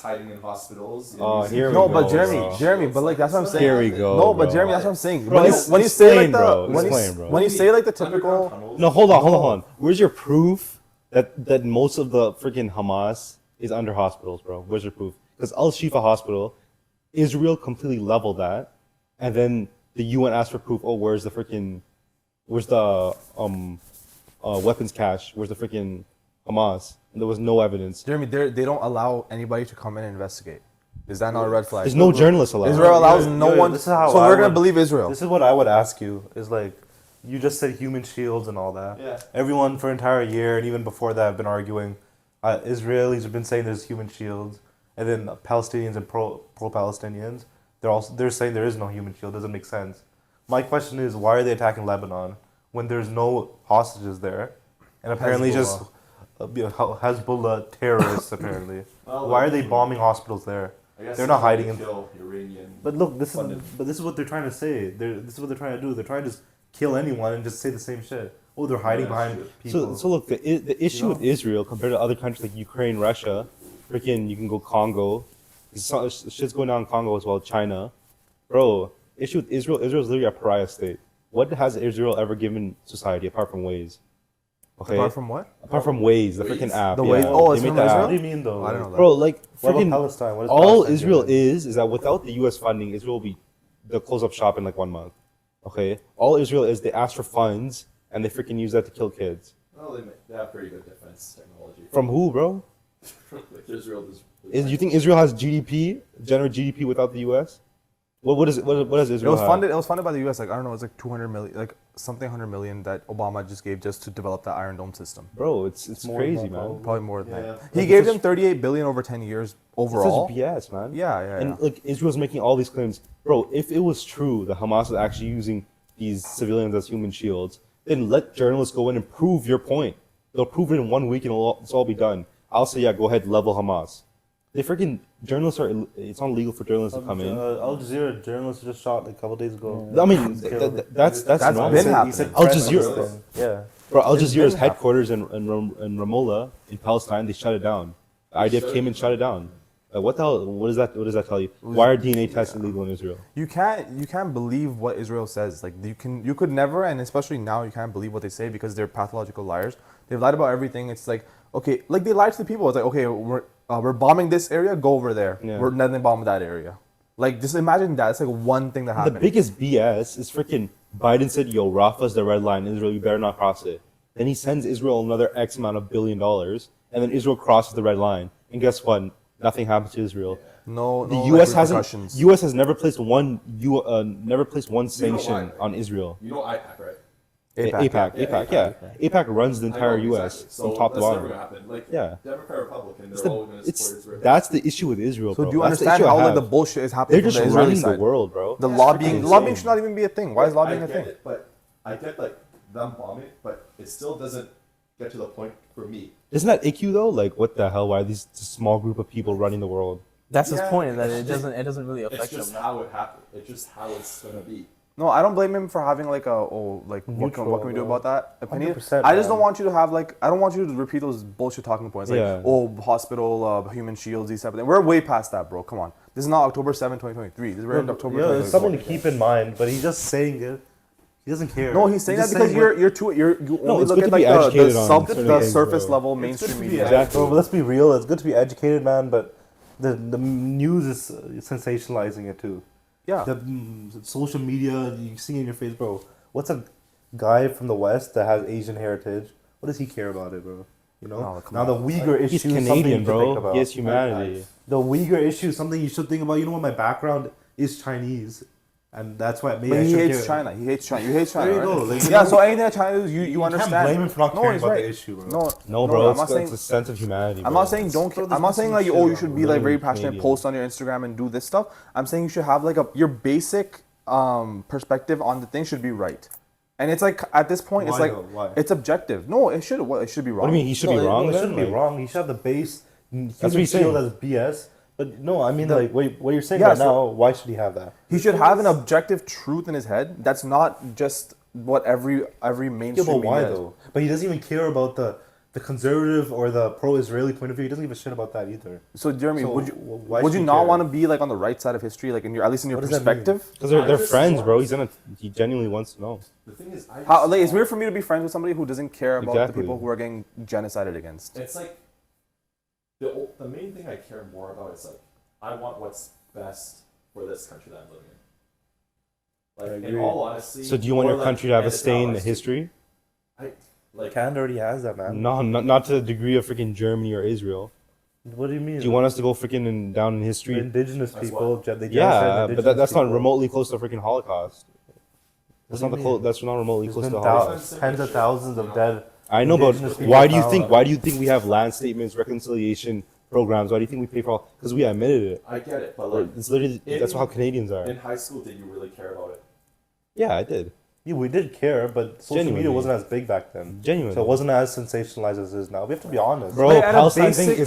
hiding in hospitals. you know, Oh, using here we No, go, but Jeremy, bro. Jeremy, but like that's what I'm saying. Here we go. No, but bro. Jeremy, that's what I'm saying. Bro, when you say like explain, the bro. when you, Explain, bro. when you say like the typical. Underground tunnels. No, hold on. Where's your proof that most of the freaking Hamas is under hospitals, bro? Where's your proof? Because Al Shifa Hospital, Israel completely leveled that, and then the UN asked for proof. Oh, where's the weapons cache? Where's the freaking Hamas? And there was no evidence. Jeremy, they don't allow anybody to come in and investigate. Is that not a red flag? There's no journalists allowed. Israel allows Yo, no yo, one. this is how So I we're gonna would- believe Israel. This is what I would ask you. Is like, you just said human shields and all that. Yeah. Everyone for an entire year and even before that have been arguing. Israelis have been saying there's human shields, and then Palestinians and pro-Palestinians, they're saying there is no human shield. Doesn't make sense. My question is, why are they attacking Lebanon when there's no hostages there, and apparently just Hezbollah terrorists apparently? Well, Why are they bombing hospitals there? I guess They're not it's like hiding they in. kill Iranian. But look, this funded. is what they're trying to say. This is what they're trying to do. They're trying to just kill anyone and just say the same shit. Oh, they're hiding Yeah, behind shit. people. So look, the issue with Israel compared to other countries like Ukraine, Russia, freaking you can go Congo, shit's going on in Congo as well, China, bro. Issue with Israel's literally a pariah state. What has Israel ever given society apart from Waze? Okay, Apart from what? apart from Waze, the Waze? freaking app. The yeah. Waze- oh, it's They made from the Israel? app. What do you mean though? I don't know that. Bro, like What about freaking Palestine? What is all Palestine Israel doing? is that without the U.S. funding, Israel will be they'll close up shop in like 1 month. Okay, all Israel is they ask for funds and they freaking use that to kill kids. Well, they have pretty good defense technology. From who, bro? Like Israel is. You think Israel has GDP, generate GDP without the U.S.? What does It Israel was have? funded. It was funded by the U.S. Like I don't know. It's like 200 million, like something 100 million that Obama just gave just to develop the Iron Dome system. Bro, it's More crazy, than man. Probably more than Yeah. that. He gave them 38 billion over 10 years overall. It's such BS, man. Yeah, yeah, And yeah. like Israel's making all these claims, bro. If it was true that Hamas is actually using these civilians as human shields, then let journalists go in and prove your point. They'll prove it in 1 week and it's all be done. I'll say, yeah, go ahead, level Hamas. They freaking journalists are. It's not legal for journalists to come in. Al Jazeera journalist just shot like a couple days ago. I mean, that's That's normal. been He happening. said Al press Jazeera. something. Yeah. Bro, Al It's Jazeera's been headquarters in Ramallah in Palestine, they shut it down. The IDF came and shut it down. What the hell? What does that tell you? Why are DNA tests illegal in Israel? You can't believe what Israel says. Like you could never, and especially now you can't believe what they say because they're pathological liars. They've lied about everything. It's like okay, like they lied to the people. It's like okay, we're bombing this area, go over there. Yeah. We're then they bomb that area. Like just imagine that. It's like one thing that The happened. biggest BS is freaking Biden said, "Yo, Rafah's the red line. Israel, you better not cross it." Then he sends Israel another X amount of $1 billion, and then Israel crosses the red line. And guess what? Nothing happens to Israel. no, The no U.S. like, hasn't. repercussions. U.S. has never placed one. Never placed one You know why, sanction right? on Israel. You know IPAC, right? APAC, yeah. APAC runs the I know, entire U.S. exactly. So from top to that's never bottom. gonna happen. Like Yeah. Democrat, Republican, It's they're all gonna it's support Israel. that's the issue with Israel, So bro. do you That's the understand issue I how like the have. bullshit is happening? They're from just the Israeli running the side? world, bro. The Yeah, lobbying it's lobbying insane. should not even be a thing. Why is lobbying I a get thing? it, but I get like them bombing, but it still doesn't get to the point for me. Isn't that IQ though? Like, what the hell? Why are these small group of people running the world? That's his Yeah, point. That it's it doesn't really It's affect just them. how it happened. It's just how it's gonna be. No, I don't blame him for having like what can we do about that opinion? 100%, I just don't man. want you to have like I don't want you to repeat those bullshit talking points like Yeah. hospital human shields these type of things. We're way past that, bro. Come on, this is not October 7, 2023. This is we're in October. Yeah, it's 2024. something to keep in mind, but he's just saying it. He doesn't care. No, he's saying that just because saying what- you only it's look good at to like be educated the, on the, certain the things, surface bro. level It's good mainstream to be media. Exactly. Bro, but let's be real. It's good to be educated, man, but the news is sensationalizing it too. Yeah. The social media, you see in your face, bro. What's a guy from the West that has Asian heritage? What does he care about it, bro? You know? Oh, come now the Uyghur issue He's is something Canadian, you should think bro. about. He has humanity. The Uyghur issue is something you should think about. You know what? My background is Chinese, and that's why maybe But I he should hates care. China. He hates China. You hate China. There you right? go. Like, you Yeah. know, So anything that China does, you understand. can't blame him for not No, caring he's about right. the issue, bro. No, No, bro. I'm not It's saying- a sense of humanity. I'm bro. not saying don't. So I'm not saying like shit oh you on should be like very really passionate, Canadian. post on your Instagram and do this stuff. I'm saying you should have like your basic perspective on the thing should be right. And it's like at this point, it's Why like though? Why? it's objective. No, it should. Well, it should be wrong. What do you mean? He should be No, wrong. It then? shouldn't be Like, wrong. He should have the base. what he's saying. As BS. But no, I mean like what you're saying Yeah, right so- now. Why should he have that? He should have an objective truth in his head. That's not just what every Yeah, mainstream but why media is. though? But he doesn't even care about the conservative or the pro-Israeli point of view. He doesn't give a shit about that either. So Jeremy, So, would why you should he not care? want to be like on the right side of history, like in your at least in your What does that mean? perspective? Because they're I just friends, bro. want- He genuinely wants to know. The thing is, I How just like it's want- weird for me to be friends with somebody who doesn't care about the Exactly. people who are getting genocided against. It's like the main thing I care more about is like I want what's best for this country that I'm living in. Like in agree. all honesty. So do you want or, your like, country to have a and it's stay not in honesty. history? Like Canada already has that, man. No, not to the degree of freaking Germany or Israel. What do you mean? Do you want us to go freaking down in The history? indigenous That's people? what- They Yeah, genocide but indigenous that's not people. remotely close to the freaking Holocaust. That's What not do the you mean? that's not remotely There's close to been the Holocaust. tens of thousands of dead. I know, but indigenous people why do you found think? out. Why do you think we have land statements, reconciliation programs? Why do you think we pay for all? Because we admitted it. I get it, but like It's literally that's in- how Canadians are. in high school, did you really care about it? Yeah, I did. Yeah, we did care, but social media Genuinely. wasn't as big back then. Genuinely. So it wasn't as sensationalized as it is now. We have to be honest. Bro, Like, at a Palestine thing basic-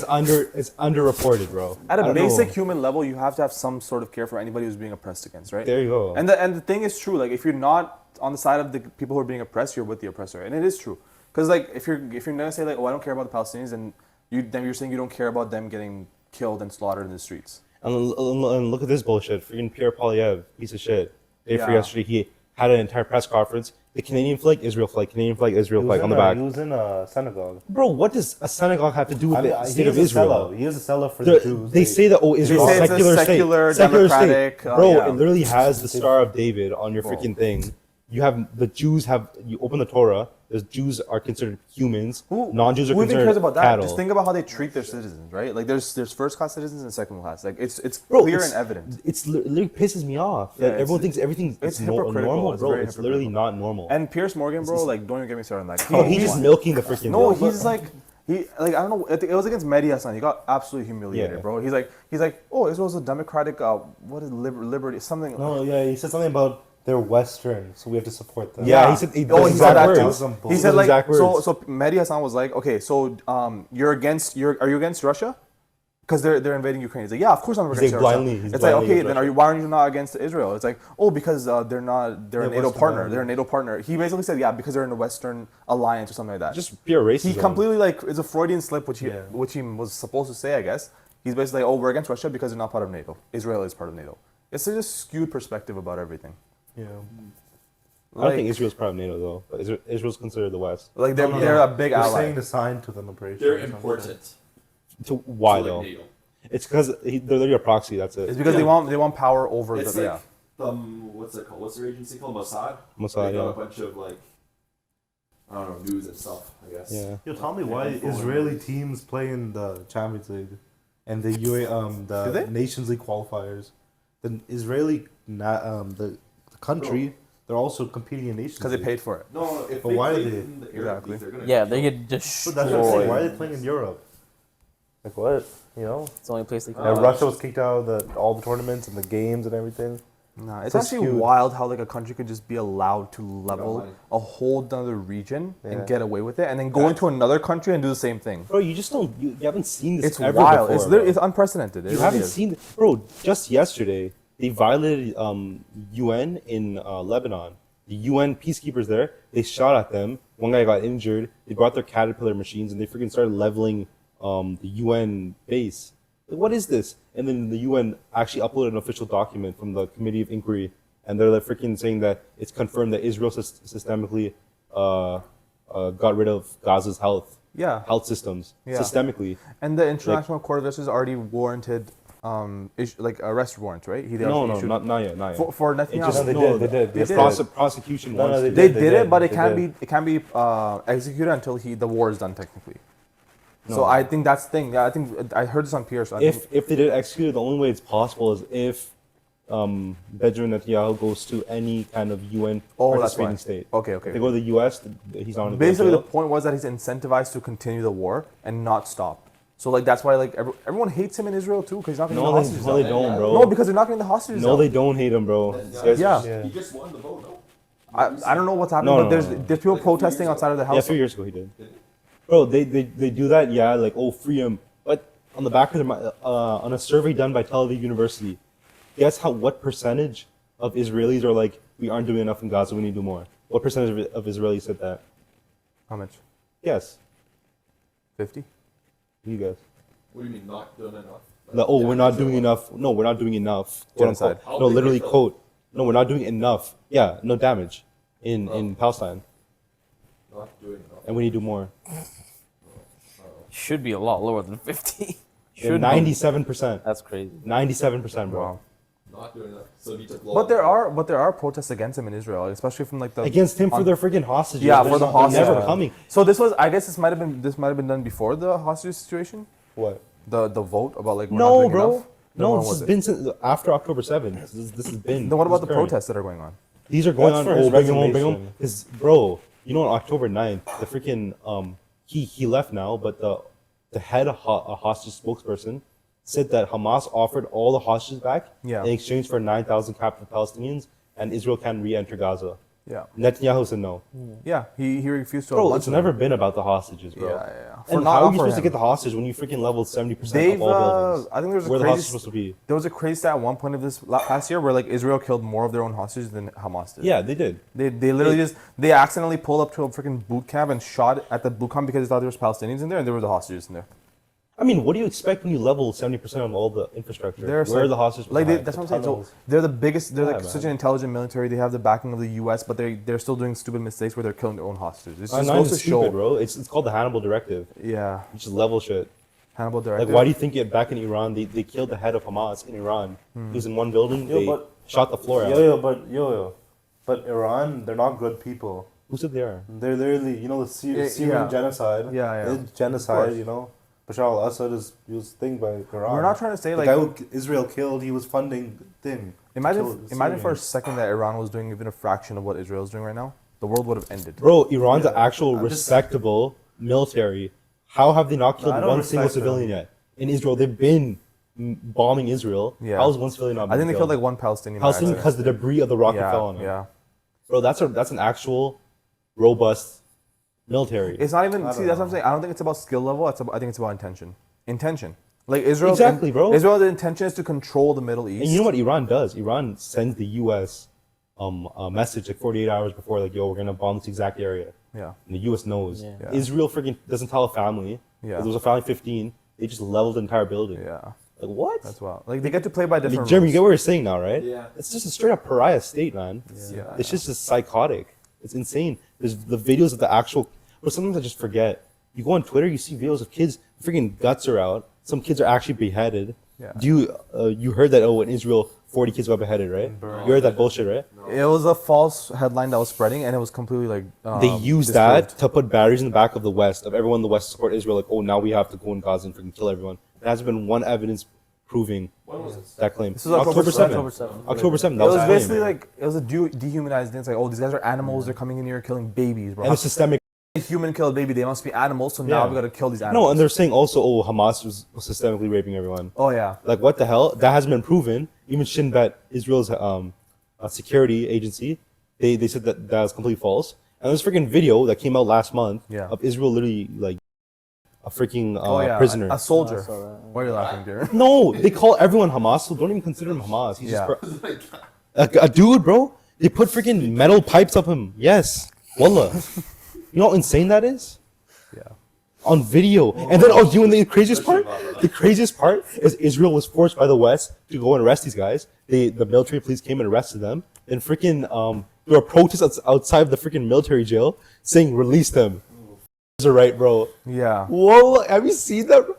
is underreported, bro. At I a don't basic know. human level, you have to have some sort of care for anybody who's being oppressed against, right? There you go. And the thing is true. Like if you're not on the side of the people who are being oppressed, you're with the oppressor, and it is true. Because like if you're gonna say like, oh, I don't care about the Palestinians, and then you're saying you don't care about them getting killed and slaughtered in the streets. And look at this bullshit. Freaking Pierre Poilievre, piece of shit. Day for Yeah. yesterday, he had an entire press conference. The Canadian flag, Israel flag, Canadian flag, Israel flag on the back. He was in Senegal. Bro, what does a synagogue have to do with I mean, the he state of is a Israel? seller. He is a seller for the Jews. They say that Israel say is it's a secular secular, state. democratic, State. Bro, yeah. it literally has the Star of David on your freaking thing. You have the Jews have you open the Torah. The Jews are considered humans. Non-Jews are Who even considered cares about that? cattle. Just think about how they treat their citizens, right? Like there's first class citizens and second class. Like it's Bro, clear it's- and evident. It's literally pisses me off. Yeah, Like, it's- everyone thinks everything it's is hypocritical. normal, It's bro. very It's literally hypocritical. not normal. And Pierce Morgan, bro, like don't even get me started on that. Bro, he's just milking the freaking. No, thing. he's like he like I don't know. I think it was against Mehdi Hassan. He got absolutely humiliated, Yeah. bro. He's like, oh, Israel's a democratic. What is liberty? Something. No, yeah, he said something about they're Western, so we have to support them. Yeah, he said he Oh, those he said exact that words. too. He He said said those like exact so. words. So Mehdi Hassan was like, okay, so are you against Russia? Because they're invading Ukraine. He's like, yeah, of course I'm He's against like Russia. blindly- he's It's like, blindly okay, against then Russia. why are you not against Israel? It's like, oh, because they're a NATO Western partner. alliance. They're a NATO partner. He basically said, yeah, because they're in a Western alliance or something like that. Just pure racism. He completely like it's a Freudian slip, which Yeah. he was supposed to say, I guess. He's basically like, oh, we're against Russia because they're not part of NATO. Israel is part of NATO. It's just a skewed perspective about everything. Yeah. I don't think Israel's part of NATO though. But Israel's considered the West. Like they're No, no, they're no. a big They're ally. saying to sign to them, I'm pretty sure. They're or something. important. To why to, like, though? NATO. It's because they're literally a proxy. That's it. It's because they want power over It's the like what's it called? What's their agency called? Mossad. Mossad, They got yeah. a bunch of like I don't know news and stuff. I guess. Yeah. Yo, tell me why Yeah. Israeli teams play in the Champions League and the Do the they? Nations League qualifiers. The Israeli the country, they're also competing in Nations because they League. paid for it. No, if But they why play do they- in the Arab Exactly. League, they're gonna Yeah, get they killed. get But that's what I'm saying. destroyed. Why are they playing in Europe? Like what? You know? It's the only place they can. And Russia was kicked out of all the tournaments and the games and everything. Nah, it's So actually skewed. wild how like a country could just be allowed to level money. a whole other region Yeah. and get away with it, and then go into another country and do the same thing. Bro, you just don't. You haven't seen this It's ever wild. before. It's bro. it's unprecedented. It You really haven't is. seen, bro. Just yesterday, They violated UN in Lebanon. The UN peacekeepers there, they shot at them. One guy got injured. They brought their Caterpillar machines and they freaking started leveling the UN base. Like, what is this? And then the UN actually uploaded an official document from the Committee of Inquiry, and they're like freaking saying that it's confirmed that Israel systemically got rid of Gaza's health systems systemically. And the International Court of Justice already warranted arrest warrants, right? No, not yet. For Netanyahu. They did. Prosecution No, wants they to. They did, did it, but it they can't did. be executed until the war is done technically. No. So I think that's the thing. Yeah, I think I heard this on Pierce. If they did execute it, the only way it's possible is if Benjamin Netanyahu goes to any kind of UN participating state. Okay. If they go to the US, he's not. Basically, the point was that he's incentivized to continue the war and not stop. So like that's why like everyone hates him in Israel too because he's not getting the hostages. No, they don't, bro. No, because they're not getting the hostages. No, out. they don't hate him, bro. Yeah. He just won the vote, no? I don't know what's happening, No, but there's people protesting outside of the house. Yeah, a few years ago he did. Bro, they do that, yeah, like, oh, free him. But on the back of their on a survey done by Tel Aviv University, guess what percentage of Israelis are like, we aren't doing enough in Gaza, we need to do more? What percentage of Israelis said that? How much? Yes. 50? You guys. What do you mean not doing enough? We're not doing enough. No, we're not doing enough. Quote, Genocide. unquote. No, literally, quote. No, we're not doing enough. Yeah, no damage in Palestine. Not doing enough. And we need to do more. Should be a lot lower than 50. Yeah, Should be. 97%. That's crazy. 97%, bro. Wow. Not doing enough. So he took law. But there are protests against him in Israel, especially from like the Against him for their freaking hostages. Yeah, They're for the not- they're never hostages. coming. So I guess this might have been done before the hostage situation. What? The vote about like we're not No, doing bro. enough? Then No, when this was has it? been since after October 7th. This has been. Then what about this the is current. protests that are going on? These are going That's on. for his Bring him home, bring him. resignation. Because, bro, you know, on October 9th, the freaking he left now, but the head a hostage spokesperson said that Hamas offered all the hostages back Yeah. in exchange for 9,000 captive Palestinians, and Israel can re-enter Gaza. Yeah. Netanyahu said no. Yeah. He refused to. Bro, it's never been about the hostages, bro. Yeah. And how are you supposed to get the hostage when you freaking leveled 70% They've, of all buildings? I think there's a Where the crazy hostage supposed to be? There was a crazy stat at one point of this past year where like Israel killed more of their own hostages than Hamas did. Yeah, they did. They literally they accidentally pulled up to a freaking boot camp and shot at the boot camp because they thought there was Palestinians in there and there were the hostages in there. I mean, what do you expect when you level 70% of all the infrastructure? They're Where are the hostages? Like supposed to that's hide? what I'm saying. So tunnels. they're the biggest. They're Yeah, like man. such an intelligent military. They have the backing of the U.S., but they're still doing stupid mistakes where they're killing their own hostages. It's just Not goes even to stupid, show, bro. It's called the Hannibal Directive. yeah, You just level shit. Hannibal Like, Directive. why do you think back in Iran, they killed the head of Hamas in Iran? He was in one building, Yo, they but- shot the floor out. But Iran, they're not good people. Who said they are? They're literally, the Syrian yeah. genocide. Yeah. It's genocide, Bashar al-Assad he was thinged by Iran. We're not trying to say The like guy who Israel killed, he was funding thing. imagine for a second that Iran was doing even a fraction of what Israel's doing right now. The world would have ended. Bro, Iran's an Yeah. actual I'm just- respectable military. How have they not killed I don't one single respect them. civilian yet? In Israel, they've been bombing Israel. Yeah. How is one civilian not I think they been killed like one Palestinian. by Palestinian accident. because the debris of the rocket fell on them. Yeah. Bro, that's an actual robust military. It's not even. I See, don't that's what I'm know. saying. I don't think it's about skill level. I think it's about intention. Intention. Like Israel. Exactly, bro. Israel, the intention is to control the Middle East. And you know what Iran does? Iran sends the U.S. A message like 48 hours before, like, yo, we're gonna bomb this exact area. Yeah. And the U.S. knows. Yeah. Yeah. Israel freaking doesn't tell a family. Yeah. There was a family of 15. They just leveled the entire building. Yeah. Like, what? That's wild. Like they get to play by I mean, different. Jeremy, you get rules. what you're saying now, right? Yeah. It's just a straight up pariah state, man. Yeah. It's just psychotic. It's insane. There's the videos of the actual. But sometimes I just forget. You go on Twitter, you see videos of kids, freaking guts are out. Some kids are actually beheaded. Yeah. You heard that? Oh, in Israel, 40 kids got beheaded, right? You heard that bullshit, right? It was a false headline that was spreading, and it was completely like. They used that to put batteries in the back of the West, of everyone in the West to support Israel. Like, oh, now we have to go in Gaza and freaking kill everyone. There hasn't been one evidence proving When was this? that claim. This was October 7th. October 7th. October 7th. It That was the basically claim. like it was a dehumanized thing. It's like, oh, these guys are animals. They're coming in here killing babies, bro. And How the systemic. can a human kill a baby? They must be animals. So now Yeah. we gotta kill these animals. No, and they're saying also, oh, Hamas was systemically raping everyone. Oh yeah. Like, what the hell? That hasn't been proven. Even Shin Bet, Israel's security agency, they said that was completely false. And there's a freaking video that came out last month Yeah. of Israel literally like a freaking prisoner. prisoner. A soldier. I saw that. Why are you laughing, Darren? No, they call everyone Hamas, so don't even consider him Hamas. He's Yeah. just a dude, bro. They put freaking metal pipes up him. Yes, wallah. You know how insane that is? Yeah. On video. And then, you know the craziest part? The craziest part is Israel was forced by the West to go and arrest these guys. The military police came and arrested them. Then freaking, there were protests outside of the freaking military jail saying, release them. Are right, bro. Yeah. Whoa, have you seen that? Bro?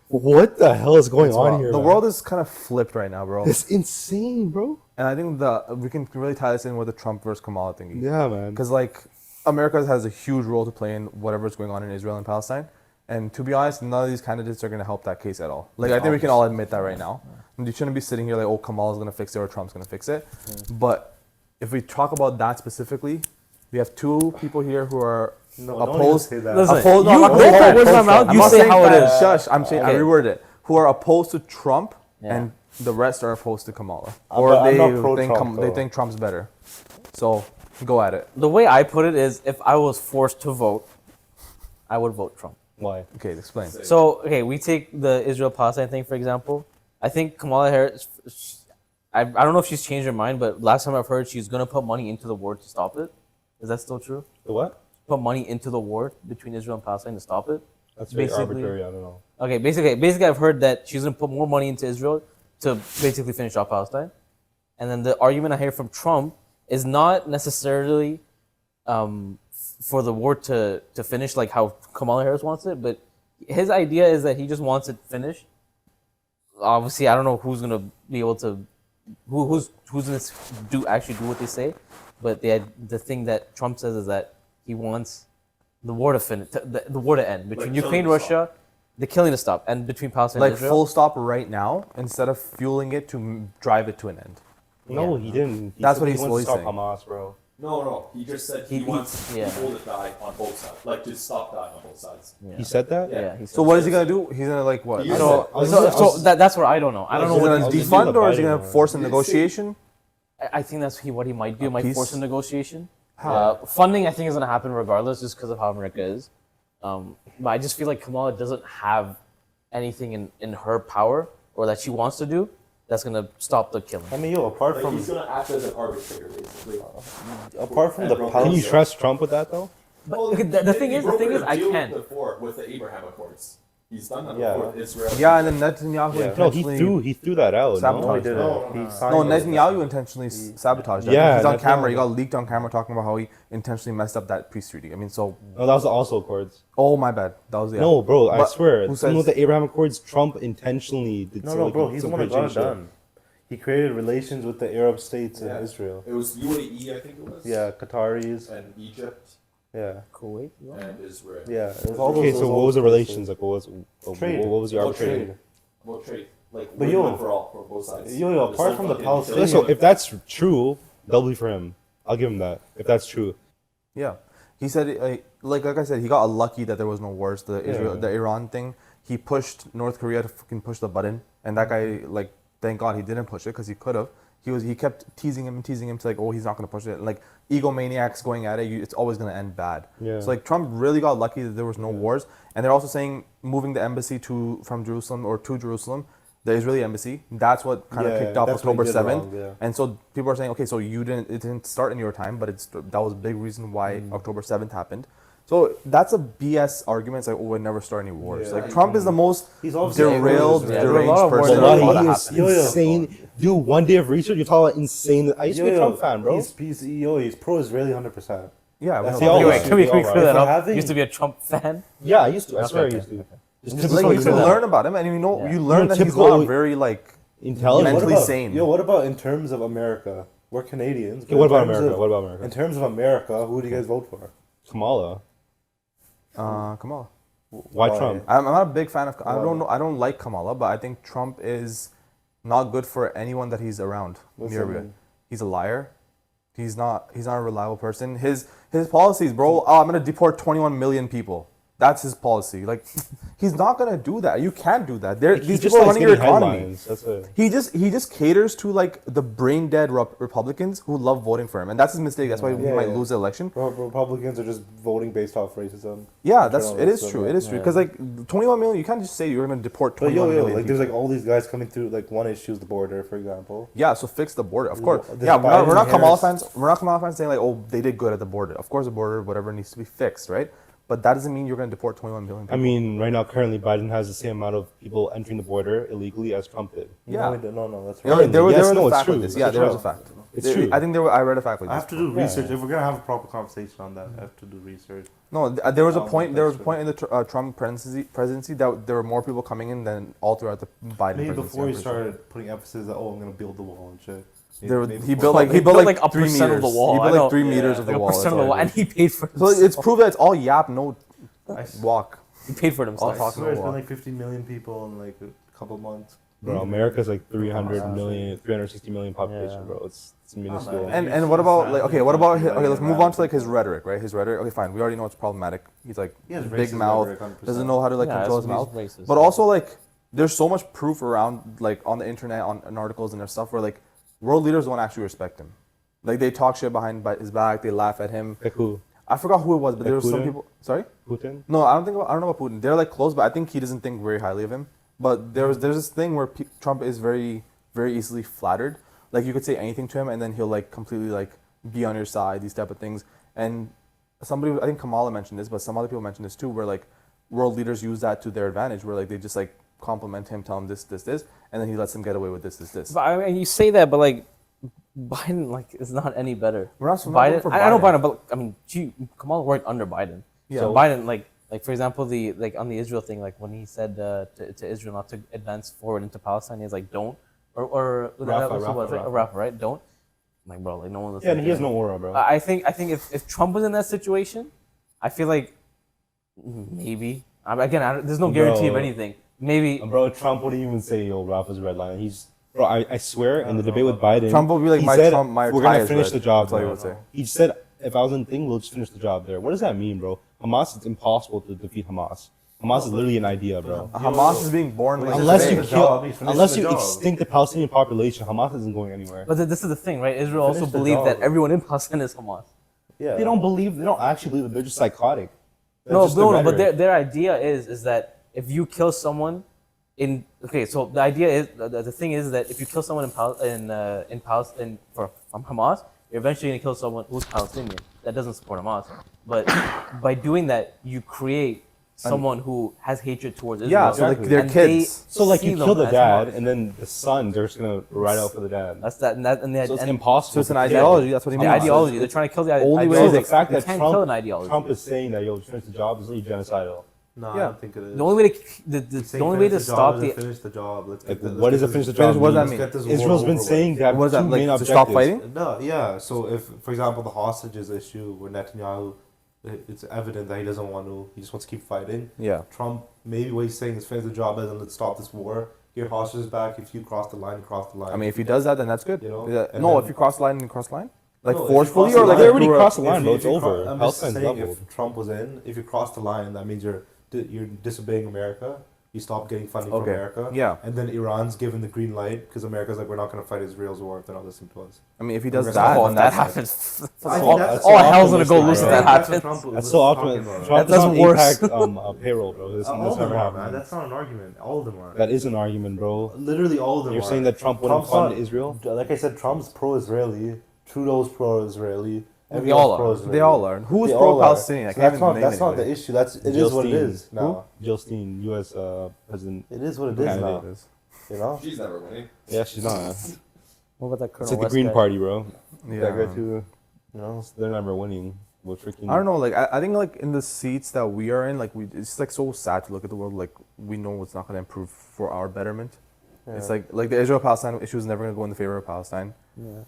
What the hell is going on here? The man? world is kind of flipped right now, bro. It's insane, bro. And I think we can really tie this in with the Trump versus Kamala thingy. Yeah, man. Because like America has a huge role to play in whatever's going on in Israel and Palestine. And to be honest, none of these candidates are going to help that case at all. Like I think we can all admit that right now. And you shouldn't be sitting here like, oh, Kamala's going to fix it or Trump's going to fix it. But if we talk about that specifically, we have two people here who are opposed. Say that. Listen, Opposed, no, you I'm not don't saying put that. words in my mouth. I'm You not say saying how it that. is. Shush. I'm saying I Okay. reworded it. Who are opposed to Trump Yeah. and the rest are opposed to Kamala, But or I'm they not pro-Trump, think they though. think Trump's better. So go at it. The way I put it is, if I was forced to vote, I would vote Trump. Why? Okay, explain. So, okay, we take the Israel-Palestine thing, for example. I think Kamala Harris, I don't know if she's changed her mind, but last time I've heard she's going to put money into the war to stop it. Is that still true? The what? Put money into the war between Israel and Palestine to stop it? That's very Basically- arbitrary. I don't know. Okay, basically I've heard that she's going to put more money into Israel to basically finish off Palestine. And then the argument I hear from Trump is not necessarily for the war to finish like how Kamala Harris wants it, but his idea is that he just wants it finished. Obviously, I don't know who's going to be able to, who's going to actually do what they say, but the thing that Trump says is that he wants the war to finish, the war to end between Like Ukraine, killing to Russia, the killing to stop, and between Palestine Like and Israel. full stop right now instead of fueling it to drive it to an end. No, Yeah. he didn't. That's said what he he's wants to stop saying. Hamas, bro. No. He just said he He- wants yeah. people to die on both sides, like to stop dying on both sides. Yeah. He said that? Yeah. He So what is he gonna do? He's gonna like what? He's- So, I was so, gonna- so that's where I don't know. I don't know He's what gonna I was just defund doing or is he the gonna Biden force a one. negotiation? I think that's what he might do. He might peace? force a negotiation. How? Funding, I think, is going to happen regardless, just because of how America is. But I just feel like Kamala doesn't have anything in her power or that she wants to do that's going to stop the killing. I mean, yo, apart Like from he's gonna act as an arbitrator, basically. the Can you Can Palestine, you trust Trump with that though? But Well, look, the thing he is, brokered a I deal can't. before with the Abraham Accords. He's done that Yeah. before with Israel. Yeah, and then Netanyahu Yeah. No, intentionally. he threw that out. Sabotage. No? he did No, it. no, He no. signed No, it. Netanyahu intentionally sabotaged that. Yeah, He's on Netanyahu. camera. He got leaked on camera talking about how he intentionally messed up that peace treaty. I mean, so No, that was the Oslo Accords. oh my bad. That was the No, bro, I But swear. who Some says- of the Abraham Accords, Trump intentionally did No, bro, he's the some one that got crazy it shit. done. He created relations with the Arab states Yeah. in Israel. It was UAE, I think it was. Yeah, Qataris. And Egypt Yeah, Kuwait? and Israel. yeah. It was all Okay, those, so what was the relations? Like, what was Trade. what was the About arbitration? trade. About trade. Like, But win yo- win for all, for both sides. yo, There's apart no from the fucking Palestinians- Yeah, utility. so if that's true, doubly for him. I'll give him that. If that's true. Yeah, he said like I said, he got lucky that there was no wars. The Iran thing, he pushed North Korea to fucking push the button, and that guy like thank God he didn't push it because he could have. He kept teasing him to like, oh, he's not gonna push it. Like egomaniacs going at it, it's always gonna end bad. Yeah. So like Trump really got lucky that there was no wars, and they're also saying moving the embassy from Jerusalem or to Jerusalem, the Israeli embassy. That's what kind of Yeah, kicked off that's what he October did 7th. wrong, yeah. And so people are saying, okay, so it didn't start in your time, but that was a big reason why October 7th happened. So that's a BS argument. It's like, oh, we'd never start any wars. Yeah. Like Trump is the most He's obviously derailed, Yeah, there were a deranged lot of wars person. that I've Wallahi, ever he had. is Yo, yo. insane. Dude, one day of research, you're talking about insane. I used to be a Trump fan, bro. He's pro-Israeli 100%. Yeah, That's we the know only that. way. Can we If clear that we're up? having- Used to be a Trump fan. Yeah, I used to. I swear okay, I used to. Just Like, typical, you can know, learn about him, and Yeah. you learn that he's typical- not very like intelligent. mentally what about, sane. Yo, what about in terms of America? We're Canadians. Okay, what but in about terms America? of- What about America? In terms of America, who do you guys vote for? Kamala. Kamala. Why Trump? I'm not a big fan of. I don't know. I don't like Kamala, but I think Trump is not good for anyone that he's around. Listen. He's a liar. He's not a reliable person. His policies, bro. Oh, I'm gonna deport 21 million people. That's his policy. Like, he's not gonna do that. You can't do that. He These just people are likes running your getting economy. headlines. That's it. He just caters to like the brain dead Republicans who love voting for him, and that's his mistake. That's why he Yeah, might yeah. lose the election. Republicans are just voting based off racism. Yeah, Internal it is racism, true. yeah. It is true because like 21 million, you can't just say you're gonna deport But 21 million. like people. there's like all these guys coming through. Like one issue is the border, for example. Yeah, so fix the border, of This- course. this Yeah, we're not Biden Kamala Harris- fans. We're not Kamala fans saying like, oh, they did good at the border. Of course, the border, whatever, needs to be fixed, right? But that doesn't mean you're gonna deport 21 million people. I mean, right now, currently, Biden has the same amount of people entering the border illegally as Trump did. Yeah. No, that's There, right. there was Yes, a no, it's fact true. with this. It's Yeah, there was true. a fact. It's true. I think I read a fact with I this. have to do Yeah. research if we're gonna have a proper conversation on that. I have to do research. No, there was a Oh, point. There was a that's point in the Trump presidency that there were more people coming in than all throughout the Biden Maybe presidency. before I'm he pretty sure. started putting emphasis that I'm gonna build the wall and shit. Maybe He before- built like a 3 percent meters. of the wall. He I built know. like 3 Yeah. meters of the Like a wall. percent that's of the all wall, it and is. he paid for So himself. it's proof that it's all yap, no I walk. He paid for himself. I talk swear no it's been walk. like 50 million people in like a couple months. Bro, America's like 300 Oh, million, 360 million population, Yeah. bro. It's minuscule. man. And what about like okay? What about Like, okay? Let's move on to like his radical. rhetoric, right? His rhetoric. Okay, fine. We already know it's problematic. He's like He has big racist mouth, rhetoric, 100%. doesn't know how to like Yeah, control his he's mouth. racist. But also like there's so much proof around like on the internet, on articles and their stuff where like world leaders don't actually respect him. Like they talk shit behind his back. They laugh at him. Like who? I forgot who it was, but there Like was some Putin? people. Sorry. Putin? No, I don't know about Putin. They're like close, but I think he doesn't think very highly of him. But there's this thing where Trump is very easily flattered. Like you could say anything to him, and then he'll like completely like be on your side. These type of things. And somebody, I think Kamala mentioned this, but some other people mentioned this too, where like world leaders use that to their advantage, where like they just like compliment him, tell him this, and then he lets him get away with this. But I mean, you say that, but like Biden, like is not any better. We're not Biden. for I know Biden, but I mean, Kamala worked under Biden. Yeah. So Biden, like for example, the like on the Israel thing, like when he said to Israel not to advance forward into Palestine, he's like don't or Rafa, right? Don't. I'm like bro, like no one listens. Yeah, and to he has him. no aura, bro. I think if Trump was in that situation, I feel like maybe. There's no guarantee of Bro. anything. Maybe. Bro, Trump wouldn't even say, yo, Rafa's red line. Bro, I swear, in the debate with Biden, Trump will be like, he my said, Trump, my we're tie gonna is finish red." the job. That's all he bro. would say. He said, if I was in thing, we'll just finish the job there. What does that mean, bro? Hamas, it's impossible to defeat Hamas. Hamas is literally an idea, bro. Hamas is being born like Unless today. you the job, kill, he's finished unless the you job. extinct the Palestinian population, Hamas isn't going anywhere. But this is the thing, right? Israel also Finish the believed that job. everyone in Palestine is Hamas. Yeah. They don't actually believe it. They're just psychotic. That's No, just their but rhetoric. their idea is that if you kill someone so the idea is the thing is that if you kill someone in Palestine from Hamas, you're eventually gonna kill someone who's Palestinian that doesn't support Hamas. But by doing that, you create someone who has hatred towards Israel. Yeah, so like they're And they kids. So like see you them kill the as dad, Hamas. and then the son, they're just gonna ride out for the dad. That's that, and So it's and impossible. So it's an to kill. ideology. That's what he the means. ideology. They're trying to kill the Only way ideology. is So the fact You that can't kill an Trump, ideology. Trump is saying that yo, finish the job is really genocidal. No, Yeah. I don't think it is. The only way the only way to stop the finish the job. Like, what does it finish the job? What does that mean? mean? Israel's been saying they have What is two that, like, main to objectives. stop fighting? No, yeah. So if, for example, the hostages issue where Netanyahu, it's evident that he doesn't want to. He just wants to keep fighting. Yeah. Trump, maybe what he's saying is finish the job as in let's stop this war. Get hostages back. If you cross the line, you cross the line. I mean, if he does that, then that's good. You know, Yeah. and No, then- if you cross the line, you cross the line. Like No, if you forcefully cross or the like They line- already through a- crossed the line, If bro. you- It's if you over. I'm just Palestine's saying, leveled. if Trump was in, if you cross the line, that means you're disobeying America. You stop getting funding from Okay. America. Yeah. And then Iran's given the green light because America's like, we're not going to fight Israel's war if they're not listening to us. I mean, if he does Oh, that, Oh, then if that that's happens, I think all that's hell's gonna go optimistic, loose if bro. that That's what happens. Trump That's was so talking optimistic. about. Trump That's doesn't worse. impact payroll, bro. This All of never them are, man. happened. That's not an argument. All of them are. That is an argument, bro. Literally all of them You're are. saying that Trump wouldn't Trump's fund not- Israel? Like I said, Trump's pro-Israeli. Trudeau's pro-Israeli. We everyone's all are. pro-Israeli. They all are. Who's They all are. pro-Palestinian? I So can't that's even not, name that's not anybody. the issue. It is what it is now. Jill Stein, U.S. President. It is what it is Candidate. now. You know? She's never winning. Yeah, she's not. What about that It's Colonel like the West Green guy? Party, bro. Yeah. That guy too. You know? They're never winning. We're freaking. I don't know. Like I think like in the seats that we are in, like it's like so sad to look at the world. Like we know it's not going to improve for our betterment. It's like the Israel-Palestine issue is never going to go in the favor of Palestine. Yeah.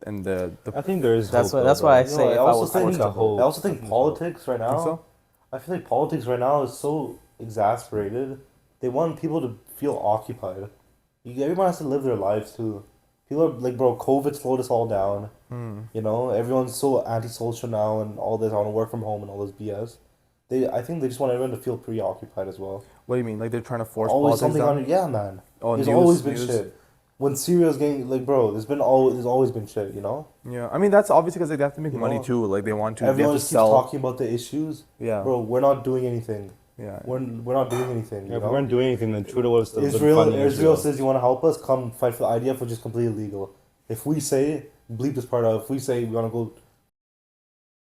And the I think there is. That's hope, why. That's though, why I bro. say I if I also was think forced the to whole- I also think politics right now. think so? I feel like politics right now is so exasperated. They want people to feel occupied. Everyone has to live their lives too. People are like, bro, COVID slowed us all down. You know, everyone's so antisocial now and all this. I want to work from home and all this BS. I think they just want everyone to feel preoccupied as well. What do you mean? Like they're trying to force Always politics something down? on it. Yeah, man. Oh, There's news- always been news. shit. When Syria's getting like, bro, there's always been shit. You know. Yeah, I mean that's obviously because they have to make You money know, too. Like they want to. Everyone they have to just keeps sell. talking about the issues. Yeah. Bro, we're not doing anything. Yeah. We're not doing anything. Yeah, You if we know? weren't doing anything, then Trudeau was still Israel says you want to help us, come fight for the IDF, which is completely illegal. If we say, bleep this part out, if we say we want to go,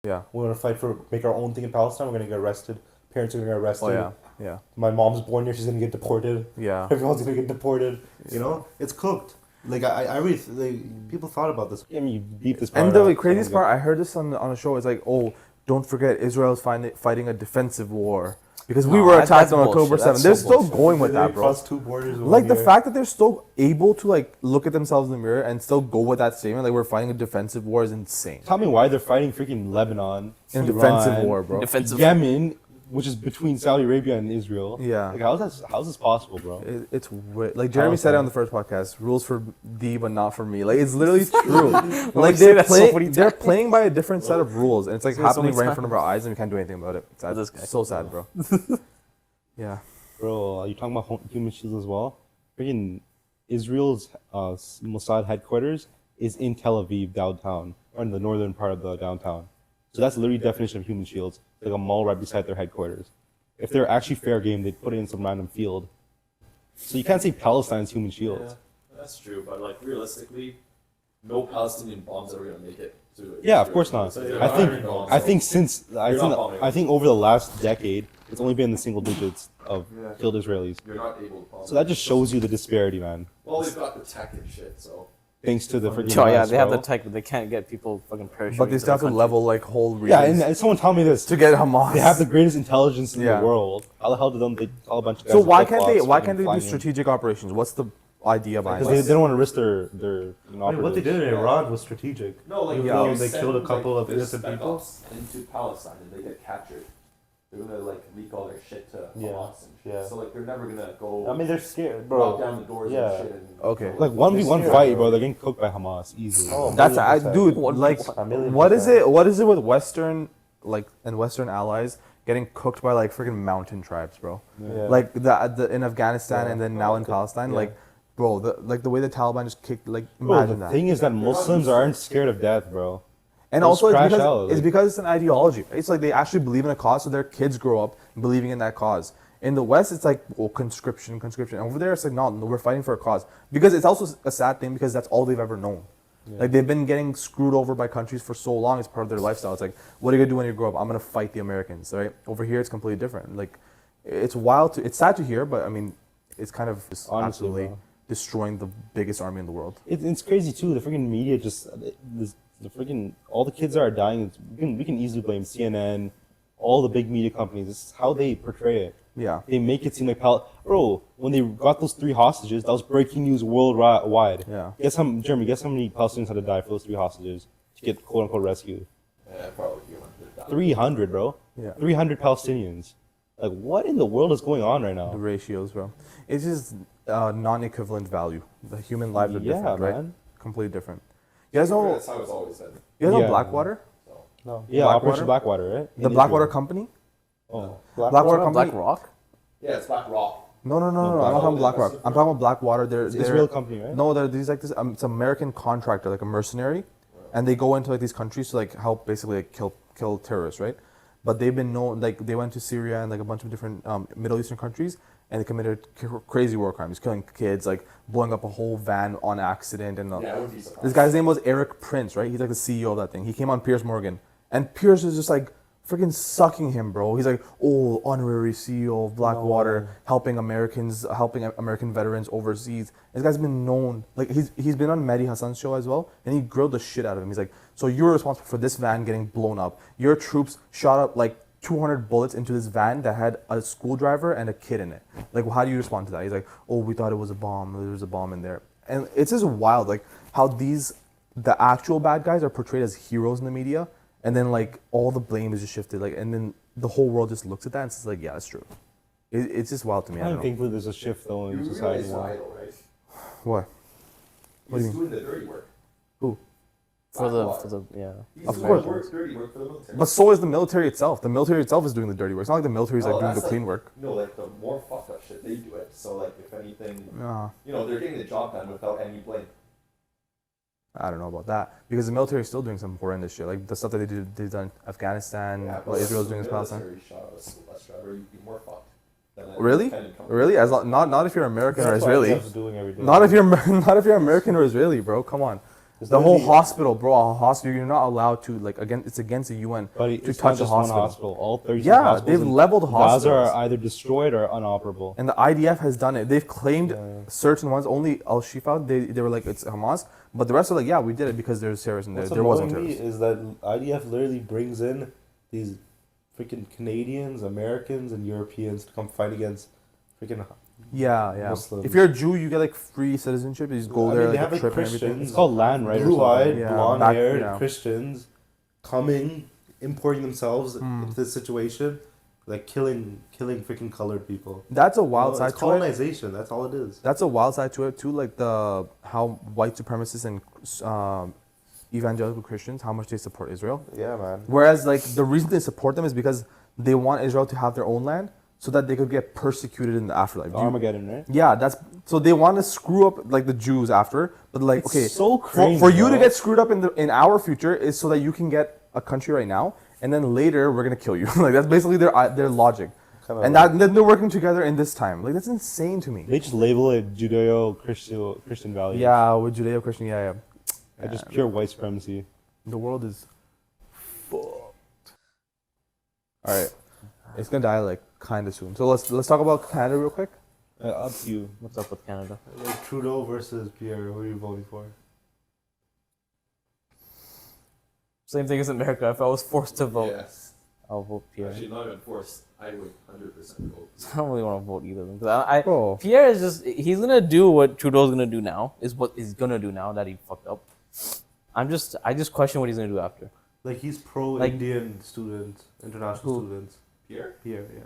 Yeah. we want to fight for, make our own thing in Palestine, we're going to get arrested. Parents are going to get arrested. Oh yeah. Yeah. My mom's born here, she's going to get deported. Yeah. Everyone's going to get deported. You know? It's cooked. Like, I really, like, people thought about this. I mean, you beat this part And the out, craziest so- part, I heard this on a show. It's like, oh, don't forget, Israel's fighting a defensive war because we No, were that's attacked on bullshit. October 7th. That's They're so still bullshit. going with that, They bro. crossed two borders in Like one the year. fact that they're still able to like look at themselves in the mirror and still go with that statement, like we're fighting a defensive war, is insane. Tell me why they're fighting freaking Lebanon, In a Iran, defensive war, bro. Defensive. Yemen, which is between Saudi Arabia and Israel. Yeah. Like, how's this possible, bro? It's weird. Like Jeremy said it on the first podcast, rules for thee but not for me. Like it's literally true. Like say that so many they're times. playing by a different set of rules, and it's like Say it so happening many right in front of our eyes, and we can't do anything about it. It's sad. This guy. So sad, bro. Yeah. Bro, are you talking about human shields as well? Freaking Israel's Mossad headquarters is in Tel Aviv downtown, or in the northern part of the downtown. So that's literally definition of human shields. Like a mall right beside their headquarters. If they're actually fair game, they'd put it in some random field. So you can't say Palestine's human shields. Yeah, that's true, but like realistically, no Palestinian bombs are gonna make it to. Yeah, of course not. So they're I not think even bombs, I so- think since You're not bombing I think over the last decade, it's only been in the single digits of Yeah. killed Israelis. You're not able to bomb. So that just shows you the disparity, man. Well, they've got the tech and shit, so. Thanks to the freaking. Oh yeah, US, they have bro. the tech, but they can't get people fucking parachuting. But they still have to level like whole regions Yeah, and someone tell me this. to get Hamas. They have the greatest intelligence in Yeah. the world. How the hell did they call a bunch of guys So with why flip can't they? flops Why fucking can't they do flying in? strategic operations? What's the idea behind Because it? they don't want to risk their I mean, what they did in Iran was strategic. No, like Even Yeah. though you they send, killed a couple like, of their innocent spec people. ops into Palestine and they get captured. They're gonna like leak all their shit to Yeah, Hamas and shit. yeah. So like they're never gonna go. I mean, they're scared, knock bro. down the doors Yeah. and shit. And Okay. Like 1v1 They're fight, scared, bro. They're getting cooked by Hamas easily. Oh, That's dude. One- Like, A million what is percent. it? What is it with Western like and Western allies getting cooked by like freaking mountain tribes, bro? Yeah. Like the in Afghanistan Yeah. and then now in Okay. Palestine, Yeah. like, bro, the way the Taliban just kicked, like, Bro, imagine the that. thing is that Muslims aren't scared of death, bro. And they'll also, crash out, it's like- because it's an ideology. It's like they actually believe in a cause, so their kids grow up believing in that cause. In the West, it's like, well, conscription. Over there, it's like, no, we're fighting for a cause. Because it's also a sad thing because that's all they've ever known. Like, they've been getting screwed over by countries for so long. It's part of their lifestyle. It's like, what are you going to do when you grow up? I'm going to fight the Americans, right? Over here, it's completely different. Like, it's wild. It's sad to hear, but, I mean, it's kind of just Honestly, absolutely bro. destroying the biggest army in the world. It's crazy too. The freaking media just the freaking all the kids that are dying. We can easily blame CNN, all the big media companies. This is how they portray it. Yeah. They make it seem like bro. When they got those 3 hostages, that was breaking news worldwide. Yeah. Guess how many Palestinians had to die for those 3 hostages to get quote unquote rescued? yeah, probably you want to die. 300, bro. Yeah. 300 Palestinians. Like, what in the world is going on right The now? ratios, bro. It's just non-equivalent value. The human lives are Yeah, different, right? man. Completely different. You guys know? That's how it's always been. You guys know Yeah. Blackwater? No. Yeah, Blackwater? Operation Blackwater, right? The In Blackwater Israel. Company? Oh. Blackwater Company? Black Rock. Yeah, it's Black Rock. No. I'm not Black- talking Blackrock. that's I'm talking about Blackwater. They're Israel company, right? No, these like this. It's an American contractor, like a mercenary, and they go into like these countries to like help basically like kill terrorists, right? But they've been known like they went to Syria and like a bunch of different Middle Eastern countries, and they committed crazy war crimes, killing kids, like blowing up a whole van on accident, and Yeah, I wouldn't be surprised. this guy's name was Eric Prince, right? He's like the CEO of that thing. He came on Piers Morgan, and Piers is just like freaking sucking him, bro. He's like, oh, honorary CEO of Blackwater, helping American veterans overseas. This guy's been known, like he's been on Mehdi Hassan's show as well, and he grilled the shit out of him. He's like, so you're responsible for this van getting blown up. Your troops shot up like 200 bullets into this van that had a school driver and a kid in it. Like, how do you respond to that? He's like, oh, we thought it was a bomb. There was a bomb in there. And it's just wild, like how the actual bad guys are portrayed as heroes in the media, and then like all the blame is just shifted, like, and then the whole world just looks at that and says like, yeah, that's true. It's just wild to me. I I'm don't know. thankful there's a shift though You in society realize now. Idol, right? What? What do He's you doing the dirty work. Who? for the yeah. He's Of doing course. work, dirty work for the military. But so is the military itself. The military itself is doing the dirty work. It's not like the military is like No, doing the that's clean like- work. No, like the more fucked up shit, they do it. So like if anything, Uh, they're getting the job done without any blame. I don't know about that because the military is still doing some horrendous shit, like the stuff that they've done in Afghanistan, but what Israel's if doing in the Palestine. military shot a school bus driver, you'd be more fucked. than an Really? independent company. Really? Not if you're American or That's what Israeli. IDF's doing every day. Not if you're American or Israeli, bro. Come on. It's The whole literally- hospital, bro. A hospital. You're not allowed to it's against the UN But to it's touch not a just one hospital. hospital. All 36 Yeah, hospitals they've in leveled Gaza hospitals. are either destroyed or unoperable. And the IDF has done it. They've claimed Yeah. certain ones. Only Al Shifa, they were like, it's Hamas. But the rest are like, yeah, we did it because there's terrorists in there. What's There wasn't annoying me terrorists. is that IDF literally brings in these freaking Canadians, Americans, and Europeans to come fight against freaking. Yeah. Muslims. If you're a Jew, you get like free citizenship. You just go there, they like have a like trip and everything. Christians, It's called land right or blue-eyed, something. Yeah, blonde-haired yeah. Christians coming, importing themselves into this situation, like killing freaking colored people. That's a wild It's side to it. colonization. That's all it is. That's a wild side to it too, like how white supremacists and evangelical Christians, how much they support Israel. Yeah, man. Whereas like the reason they support them is because they want Israel to have their own land so that they could get persecuted in the afterlife. Do you- Armageddon, right? Yeah, that's so they want to screw up like the Jews after, but like It's okay, so for crazy, you to bro. get screwed up in our future is so that you can get a country right now, and then later we're gonna kill you. Like that's basically their logic, Kinda and like- then they're working together in this time. Like that's insane to me. They just label it Judeo-Christian values. Yeah, with Judeo-Christian, yeah. And just pure white supremacy. The world is fucked. All right, it's gonna die like kind of soon. So let's talk about Canada real quick. Up to you. What's up with Canada? Like Trudeau versus Pierre. Who are you voting for? Same thing as America. If I was forced to vote, Yes. I'll vote Pierre. Actually, not even forced. I would 100% vote. I don't really want to vote either of them. 'Cause Bro. Pierre is he's gonna do what Trudeau's gonna do now. Is what he's gonna do now that he fucked up. I just question what he's gonna do after. Like he's pro-Indian students, international students. Pierre? Pierre, yeah.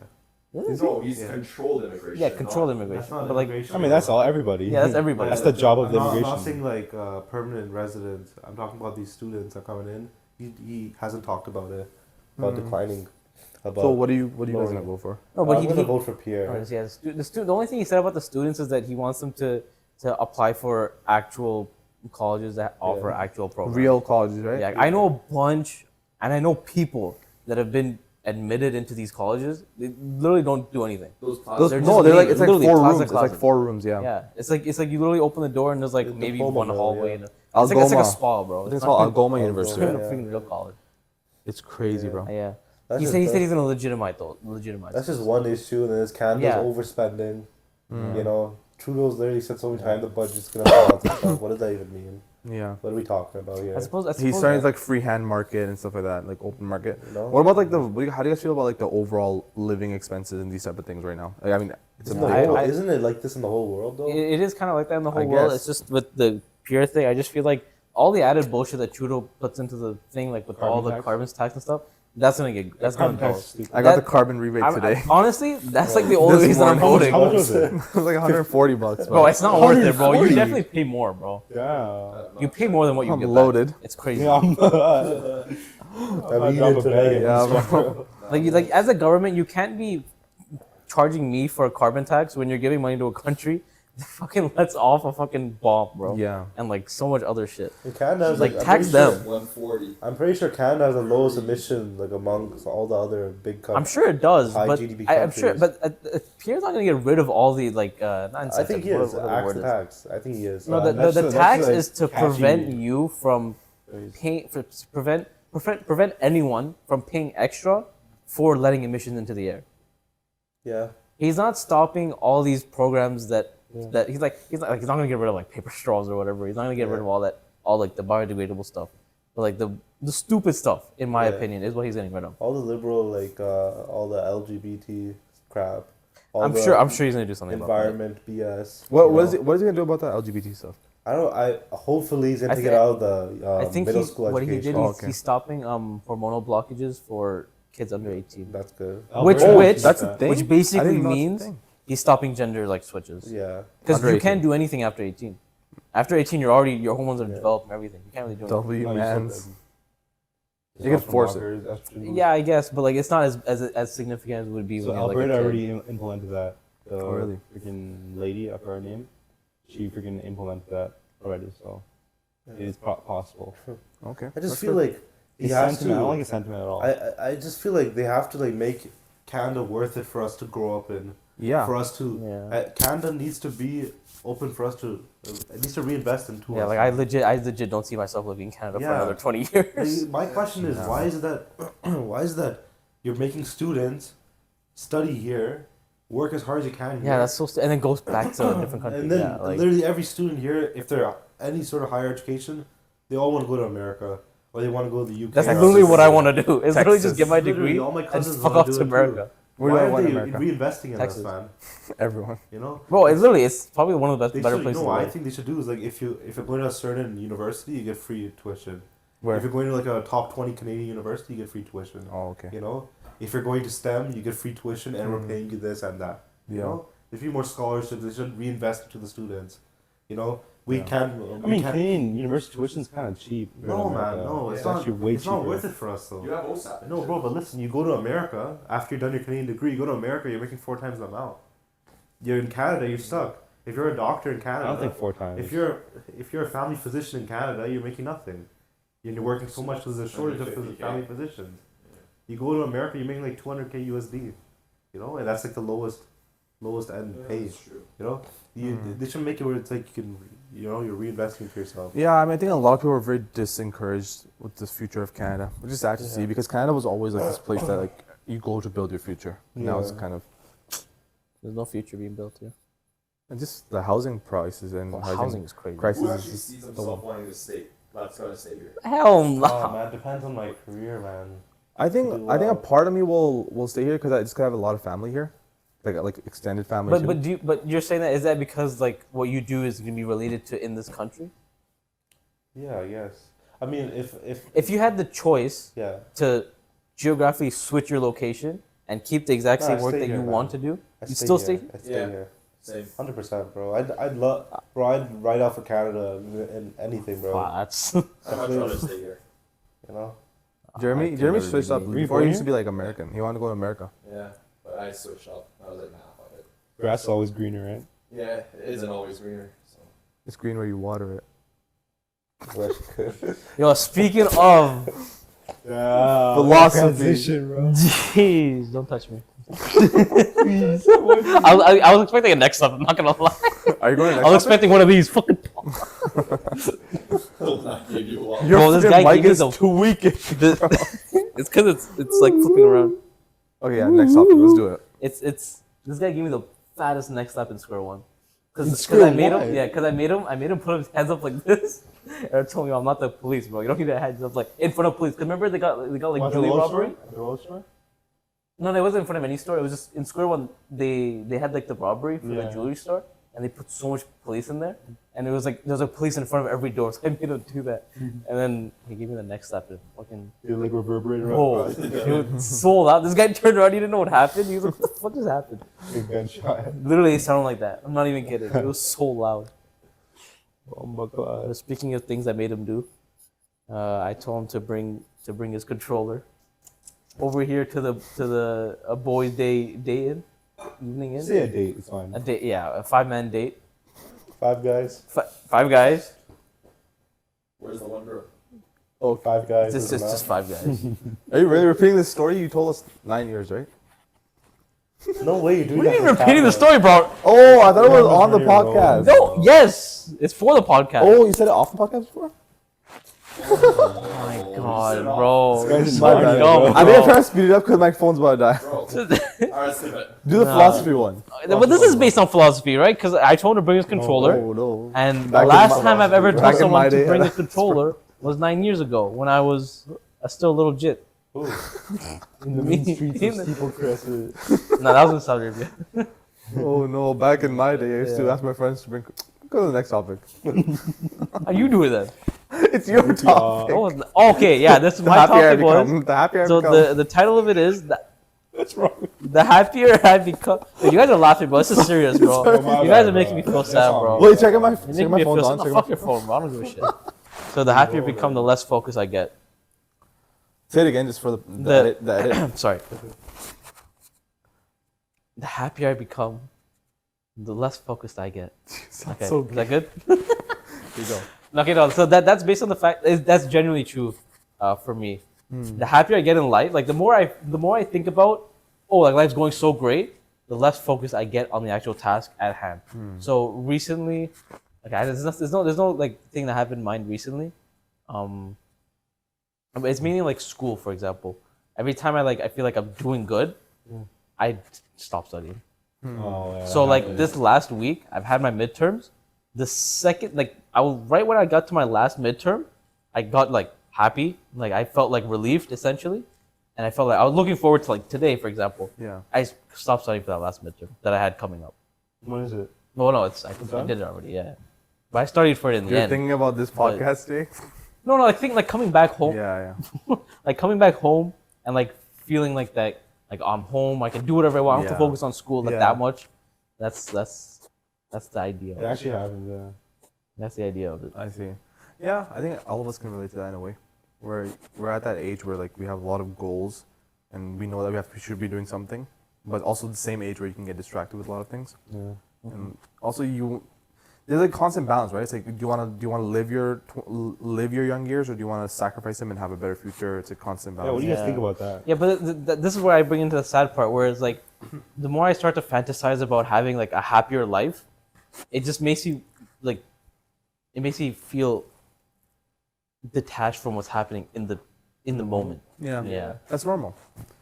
No, he's Yeah. controlled immigration. Yeah, controlled not- immigration. That's not But like, immigration. I mean, that's all everybody. yeah, that's everybody. That's the job of I'm the not immigration. saying like permanent residents. I'm talking about these students that are coming in. He hasn't talked about it, about declining. About So what do you guys lowering. gonna vote for? No, but I'm he, gonna he vote for Pierre. oh, yeah, the only thing he said about the students is that he wants them to apply for actual colleges that offer actual programs. Real colleges, right? Yeah, I know a bunch, and I know people that have been admitted into these colleges. They literally don't do anything. Those Those, They're no, just they're like being- it's like literally 4 plaza rooms. It's like closets. 4 rooms, yeah. Yeah, it's like you literally open the door and there's like The maybe diploma one mill, hallway. yeah. And it's like a Algoma. spa, bro. I think it's not called even- Algoma Algoma, University. It's not yeah. a freaking real college. It's crazy, bro. Yeah. That's He just- said that's- he's gonna legitimize. That's just one issue, and then there's Canada's Yeah. overspending. You know, Trudeau's literally said so many times the budget's gonna balance itself. What does that even mean? Yeah. What are we talking about here? I suppose. He's starting like free hand market and stuff like that, like open market. You know? What about like how do you guys feel about like the overall living expenses and these type of things right now? Like, I mean, it's a Isn't, the big whole- I- isn't it like this in the whole world though? It is kind of like that in the I whole world. guess. It's just with the Pierre thing. I just feel like all the added bullshit that Trudeau puts into the thing, like with all Carbon the tax? carbon tax and stuff, that's gonna Carbon go. tax is stupid. I got the that- carbon rebate today. Honestly, that's like the only This reason I'm morning. voting. How much was it? It was like $140, Bro, it's not worth it, bro. You 140. definitely pay more, bro. Yeah. You pay more than what you I'm get back. loaded. It's crazy. Yeah, I'm, I'm eating today. Yeah, bro. Like as a government, you can't be charging me for a carbon tax when you're giving money to a country that fucking lets off a fucking bomb, bro. Yeah. And like so much other shit. And Canada has Like I'm tax pretty sure- them. 140. I'm pretty sure Canada has the lowest emission like amongst all the other big countries. I'm sure it does, High but GDP I'm sure. countries. But Pierre's not gonna get rid of all the like not I incentives. think he is. whatever the Axe word the is. tax. I think he is. No, the That's tax like is to catchy prevent you from phrase. paying for prevent anyone from paying extra for letting emissions into the air. Yeah. He's not stopping all these programs that he's not gonna get rid of like paper straws or whatever. He's not gonna get rid of all like the biodegradable stuff. But like the stupid stuff, in my Yeah. opinion, is what he's getting rid of. All the liberal like all the LGBT crap. All I'm the sure he's gonna do something about that. environment BS. What you is know? it? What is he gonna do about that LGBT stuff? I don't. Hopefully he's gonna I take thi- it out of the I think middle he's, school what he education. did, Oh, he's, okay. he's stopping hormonal blockages for kids under 18. That's good. Which- Alberta which- did That's that. the thing. Which I basically didn't know that's the means thing. he's stopping gender like switches. Yeah. Because Under you 18. can't do anything after 18. After 18, your hormones are developed and everything. You can't really do anything. W No, mans. It's You not can from force it. walkers, that's true. Yeah, I guess, but like it's not as significant as it would be So when you're like a Alberta kid. already implemented that. The Oh, really? freaking lady, I forgot her name. She freaking implemented that already. So it is possible. Okay. I just that's feel good. like he It's has sentiment. I don't to. like his sentiment at all. I just feel like they have to like make Canada worth it for us to grow up in. Yeah. For us to, Yeah. Canada needs to be open for us to. It needs to reinvest into Yeah, us. like I legit don't see myself living in Canada for Yeah. another 20 years. My question is, why is it that? Why is that? You're making students study here, work as hard as you can. Yeah, here, that's so. And then goes back to a different country. and then Yeah, like literally every student here, if they're any sort of higher education, they all want to go to America or they want to go to the UK. that's or literally what I Australia. want to do. Is literally just Texas. get my Literally, degree all my and cousins just fuck wanna off do to it too. America. Where Why do I are want they America? reinvesting in Texas. us, man? Everyone. You know. Bro, it's literally it's probably one of the They better should, places. no, to I live. think they should do is like if you're going to a certain university, you get free tuition. Where? If you're going to like a top 20 Canadian university, you get free tuition. Oh, okay. You know, if you're going to STEM, you get free tuition, and we're paying you this and that. You Yeah. know, there should be more scholarships. They should reinvest into the students. You know, we Yeah. can. I We mean, can. Canadian university tuition is kind of cheap. No, man, no, it's not. actually way It's not cheaper. worth it for us though. You have OSAP. No, bro, but listen, you go to America after you're done your Canadian degree. You go to America, you're making 4 times the amount. You're in Canada, you're stuck. If you're a doctor in I Canada, don't think 4 times. if you're a family physician in Canada, you're making nothing. You're working so much because there's a shortage of 150K. family physicians. You go to America, you're making like 200K USD. You know, and that's like the lowest end pay. That's true. You know, they should make it where it's like you can, you're reinvesting into yourself. Yeah, I mean, I think a lot of people are very disencouraged with the future of Canada, which is sad to see because Canada was always like this place that like you go to build your future. Now it's Yeah. kind of There's no future being built here. and just the housing prices and Housing is crazy. crisis. Who is actually just sees the himself one. wanting to stay? That's gonna stay here. Hell no. Oh man, depends on my career, man. I think do I think a well. part of me will stay here because I just have a lot of family here, like extended family. But too. but you're saying that is that because like what you do is gonna be related to in this country? Yeah, yes. I mean, if If you had the choice yeah, to geographically switch your location and keep the exact No, same I work stay that you here, man. want to do, I you still stay. here. I stay Yeah. here. Same. 100%, bro. I'd love, bro. I'd ride out for Canada and anything, bro. Wow, that's I'd much rather stay here. You know. Jeremy I could Jeremy never switched up. really- Before he used to be like American. He wanted to go to America. Yeah, but I switched up. I was like, nah, fuck it. Grass is always greener, right? Yeah, it isn't always greener. So. It's green where you water it. yo. Speaking of, Yeah. Philosophy. bro. jeez, don't touch me. I was expecting a next up. I'm not gonna lie. Are you going? I was expecting one of these fucking. I gave you a lot. Your Bro, this fucking guy mic gave me is the- too weak. It's because it's like flipping around. Okay, yeah. Next topic. Let's do it. It's this guy gave me the fattest neck slap in square one. In Cause square I made one? him, yeah, cause I made him put his hands up like this. And I told me I'm not the police, bro. You don't need to hands up like in front of police. Cause remember they got like jewelry robbery. The road store? No, it wasn't in front of any store. It was just in square one. They had like the robbery for the Yeah. jewelry store, and they put so much police in there. And it was like there was a police in front of every door, so I made him do that. And then he gave me the neck slap. And fucking They like reverberate oh, it was so loud. This guy turned around. He didn't know what happened. He was like, "What the fuck just happened?" Big gunshot. Literally, it sounded like that. I'm not even kidding. It was so loud. Oh my god. Speaking of things I made him do, I told him to bring his controller over here to the a boys' day in evening in Say a date, it's fine. a date, yeah, a 5-man date, 5 guys. 5 guys. Where's the one girl? Oh, 5 guys. It's doesn't just matter. 5 guys. Are you really repeating this story? You told us 9 years, right? No way, you're doing What are you that. for repeating the camera. story, bro? Oh, I thought it was Yeah, on the it was really podcast. wrong. No, yes, it's for the podcast. Oh, you said it off the podcast before? Oh my god, bro. This guy's My smart, bad. go, I think I'm trying to speed it up because my phone's about to die. Bro. Alright, skip it. Do the Nah. philosophy one. But this is based on philosophy, right? Because I told him to bring his controller. Oh, no. And the Back in last my- time I've ever back told in someone my to day, bring yeah. a controller was 9 years ago when I was still a little jit. Ooh. In the mean streets In of the- Steeple Crest. No, that was in Saudi Arabia. Oh, no. Back in my day, I used to Yeah. ask my friends to bring... Go to the next topic. How you do it then? It's your topic. Oh, okay, yeah, this is The my happier I topic was. become. The happier I So become. the title of it is that What's wrong? The happier I become. Dude, you guys are laughing, bro. This is serious, bro. my You guys bad, are making me bro. feel That's sad, all bro. me. Wait, checking my You're making my me phone's feel on. sad. Checking Fuck my, your phone, bro. I don't give a shit. So the happier become, the less focus I get. say it again, just for the edit. Sorry. The happier I become, the less focused I get. Okay, so is that good? Here you go. Okay, no. So that's based on the fact that's genuinely true for me. The happier I get in life, like the more I think about, oh, like life's going so great, the less focus I get on the actual task at hand. So recently, like there's no like thing that happened in mind recently. It's meaning like school, for example. Every time I feel like I'm doing good, I stop studying. Oh, yeah, So that like happens. this last week, I've had my midterms. The second, like I was right when I got to my last midterm, I got like happy, like I felt like relieved essentially, and I felt like I was looking forward to like today, for example. Yeah. I stopped studying for that last midterm that I had coming up. When is it? No, I done? did it already, yeah. But I studied for it in the You're end. thinking about this But- podcast, Jay? No, I think like coming back home, Yeah, yeah. like coming back home and like feeling like that, like I'm home, I can do whatever I want. I don't have to Yeah. focus on school like Yeah. that much. That's the idea. It actually happens, yeah. That's the idea of it. I see. Yeah, I think all of us can relate to that in a way. We're at that age where like we have a lot of goals, and we know that we should be doing something, but also the same age where you can get distracted with a lot of things. Yeah. And also there's a constant balance, right? It's like, do you want to live your young years, or do you want to sacrifice them and have a better future? It's a constant Yeah, balance. what do you guys Yeah. think about that? Yeah, but this is where I bring into the sad part, where it's like, the more I start to fantasize about having like a happier life, it just makes you like, it makes you feel detached from what's happening in the moment. Yeah, Yeah. that's normal,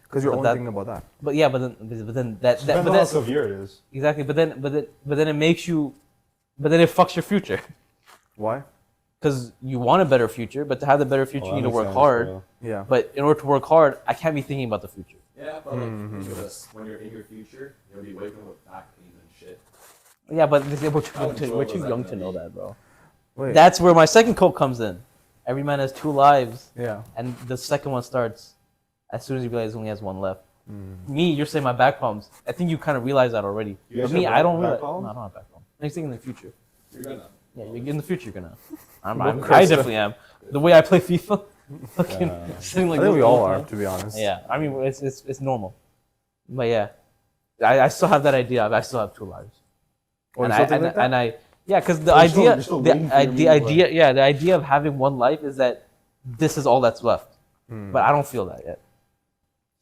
because you're But only that- thinking about that. But yeah, but then that Depends but on how then, severe it is. exactly. But then it makes you, but then it fucks your future, Why? because you want a better future, but to have the better future, Oh, you that need to makes work sense, hard. bro. Yeah. But in order to work hard, I can't be thinking about the future. Yeah, but like, think of this: when you're in your future, you'll be waking up with back pains and shit. Yeah, but we're too young control was that to gonna know be? that, bro. Wait. That's where my second quote comes in. Every man has two lives, Yeah. and the second one starts as soon as you realize he only has one left. Me, you're saying my back problems. I think you kind of realize that already. You But guys me, have I don't back realize. problems? No, I don't have back problems. Next thing in the future. You're gonna. Yeah, you're in the future, you're gonna. I Chris. definitely am. The way I play FIFA, fucking sitting like I think this we all all the are, time. to be honest. Yeah, I mean it's normal. But yeah, I still have that idea. I still have two lives. Oh, and you I still think like that? and I yeah, because the You're still- idea you're still the, waiting for your the meeting, idea yeah the idea of having one life is that this is all that's left. But I don't feel that yet.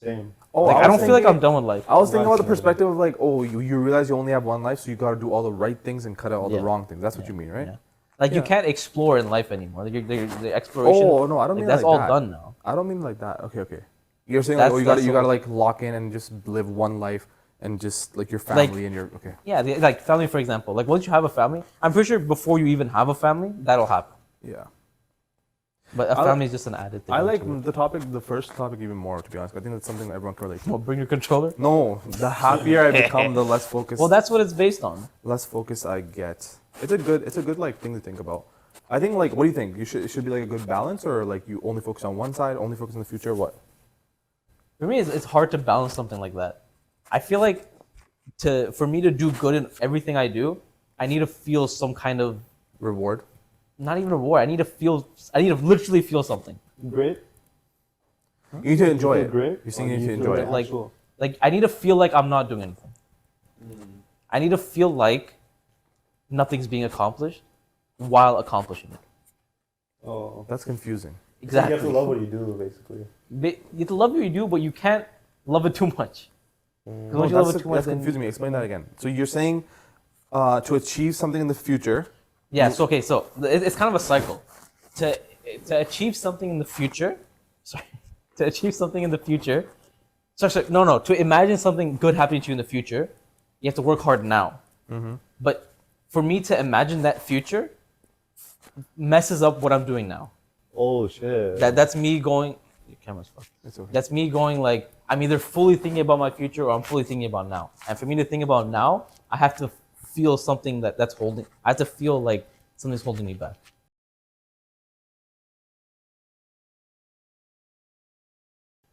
Same. Oh, Like I was don't feel like thinking- I'm done with life. I was thinking about the Right. perspective of like, oh, you realize you only have one life, so you gotta do all the right things and cut out all Yeah. the wrong things. That's what you mean, right? Yeah. Like you Yeah. can't explore in life anymore. Like, the exploration. Oh no, I don't like, mean that's like all that. done now. I don't mean like that. Okay. You're saying like, That's- oh, you gotta that's you gotta all- like lock in and just live one life and just like your family and your okay. Yeah, like family, for example. Like once you have a family, I'm pretty sure before you even have a family, that'll happen. Yeah. But a I- family is just an added thing. I like onto it. the first topic even more, to be honest. I think that's something that everyone can relate to. Well, bring your controller. No, the happier I become, the less focused. Well, that's what it's based on. less focus I get. It's a good like thing to think about. I think like, what do you think? It should be like a good balance, or like you only focus on one side, only focus on the future. What? For me, it's hard to balance something like that. I feel like for me to do good in everything I do, I need to feel some kind of, Reward. not even reward. I need to literally feel something. Great. You need to enjoy feel it. great? You're saying Or you do need to you feel enjoy it. Like- actual- Like I need to feel like I'm not doing anything. I need to feel like nothing's being accomplished while accomplishing it. Oh. That's confusing. You Exactly. have to love what you do, basically. You have to love what you do, but you can't love it too much. 'Cause No, once you love it that's too much, then- confusing me. Explain that again. So you're saying to achieve something in the future. Yeah. So okay. So it's kind of a cycle. To achieve something in the future, sorry, to achieve something in the future. Sorry, no. To imagine something good happening to you in the future, you have to work hard now. But for me to imagine that future messes up what I'm doing now. Oh, shit. That's me going. Your camera's fucked. It's okay. That's me going like I'm either fully thinking about my future or I'm fully thinking about now. And for me to think about now, I have to feel something that's holding. I have to feel like something's holding me back.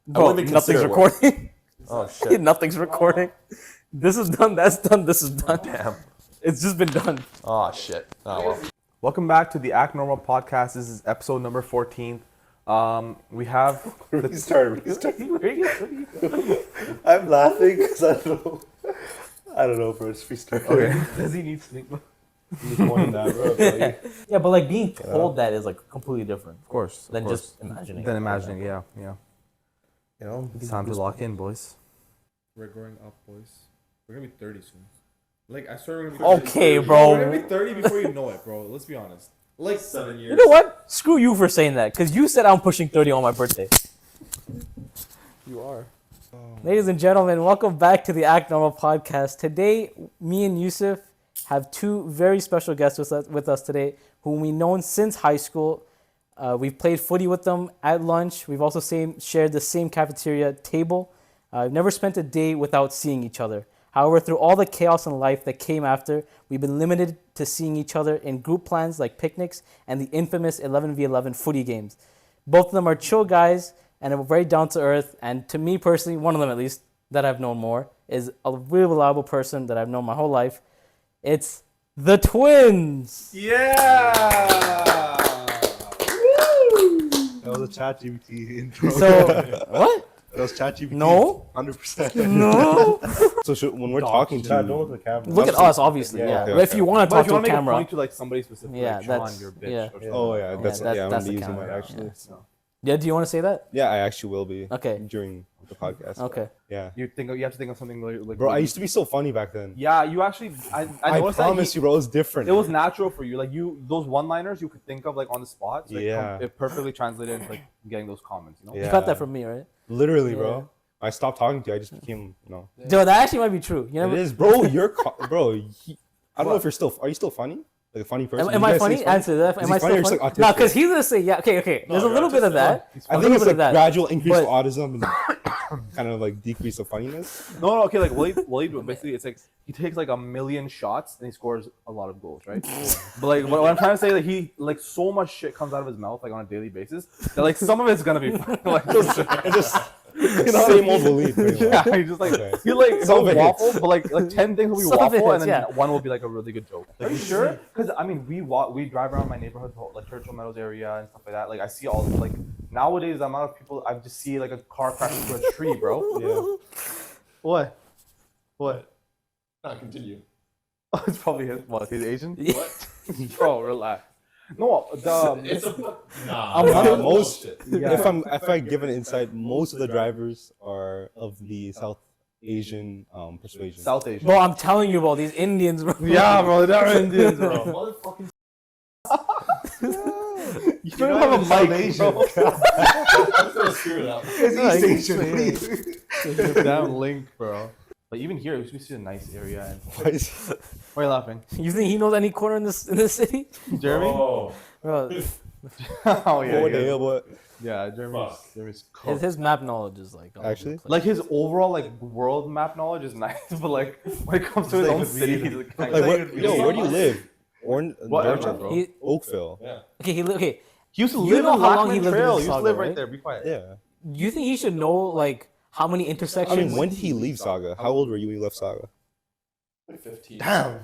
Bro, wouldn't nothing's consider it work. recording. Oh shit. Nothing's recording. This is done. That's done. This is done. Damn. It's just been done. Oh shit. Oh well. Welcome back to the Act Normal podcast. This is episode number 14. We have Restart. I'm laughing because I don't know, bro. Just restart. okay. Does he need sleep? Just one that, bro. Yeah, but like being told that is like completely different Of course. than just imagining. Then imagining. Yeah. You know, It's time to lock in, boys. We're growing up, boys. We're gonna be 30 soon. Like, I swear we're gonna be 30. Okay, bro. We're gonna be 30 before you know it, bro. Let's be honest. Like 7 years. You know what? Screw you for saying that, because you said I'm pushing 30 on my birthday. You are. Ladies and gentlemen, welcome back to the Act Normal podcast. Today, me and Yusuf have two very special guests with us today, whom we've known since high school. We've played footy with them at lunch. We've also shared the same cafeteria table. I've never spent a day without seeing each other. However, through all the chaos in life that came after, we've been limited to seeing each other in group plans like picnics and the infamous 11v11 footy games. Both of them are chill guys and are very down to earth. And to me personally, one of them at least that I've known more is a really reliable person that I've known my whole life. It's the twins. Yeah. that was a ChatGPT intro. So what? That was ChatGPT. No. 100%. No. So when we're talking to Chat, you, don't look at the camera. Look at us, obviously. Yeah, Yeah. okay, But if you want to But talk if you to a want to make a camera, point to like somebody specific, Yeah, like Sean, that's- you're a bitch. yeah. Or something. oh yeah, that's that's I'm the gonna be using camera, that actually. yeah. Do you want to say that? Yeah, I actually will be. Okay. During the podcast. Okay. Yeah. You have to think of something like. Bro, I used to be so funny back then. Yeah, you actually. I I noticed promise that you, bro, it was different. it was natural for you. Like those one-liners you could think of like on the spot. So Yeah. It perfectly translated into like getting those comments. You know. Yeah. You got that from me, right? Literally, Yeah. bro. I stopped talking to you. I just became, Dude, that actually might be true. You know, It is, bro. Bro. I don't know if you're still. Are you still funny? Like a funny person? am You I guys say funny? he's Answer that. Is Am he I funny or still just, funny? like, No, autistic? because he's gonna say yeah. Okay. There's a you're little bit of autistic. that. I A think little it's bit like of that. gradual increase But- of autism and kind of like decrease of funniness. No, okay. Like Waleed, basically, it's like he takes like a million shots and he scores a lot of goals, right? But like what I'm trying to say, like he like so much shit comes out of his mouth like on a daily basis that like some of it's gonna be fun. Like just Same old belief. yeah, he just like Okay. he like Some he'll of it waffle, but like 10 things will be Some of it waffle, hits, and then yeah. one will be like a really good joke. Are you sure? Because I mean, we drive around my neighborhood, like Churchill Meadows area and stuff like that. Like I see all like nowadays the amount of people I just see like a car crash into a tree, bro. Yeah. What? What? Continue. Oh, it's probably his. What? He's Asian? What? Bro, relax. No, It's a nah. I'm that's most- bullshit. If I give an insight, most of the drivers are of the South Asian persuasion. South Asian. Bro, I'm telling you, bro, these Indians, bro. Yeah, bro, they're Indians, bro. Motherfucking. You don't have a mic, bro. I'm gonna screw it up. It's East Asian. Damn link, bro. Like even here, we see a nice area. And please. why are you laughing, You think he knows any corner in this city? Jeremy? Oh. Bro, Oh yeah, What the yeah. hell? What? Yeah, Jeremy's cooked. his map knowledge is like all over Actually? the place. Like his overall like world map knowledge is nice, but like when it comes to his own city, he's like, Like, where do you live? What area, Georgia? bro? He, Oakville. Yeah. okay. He used to You live know on how long he Lackman lived in Trail. He used to Mississauga, live right right? there. Be quiet. Yeah. Do you think he should know like how many I intersections? mean, when did he leave Saga? How old were you when you left Saga? Like 15. Damn.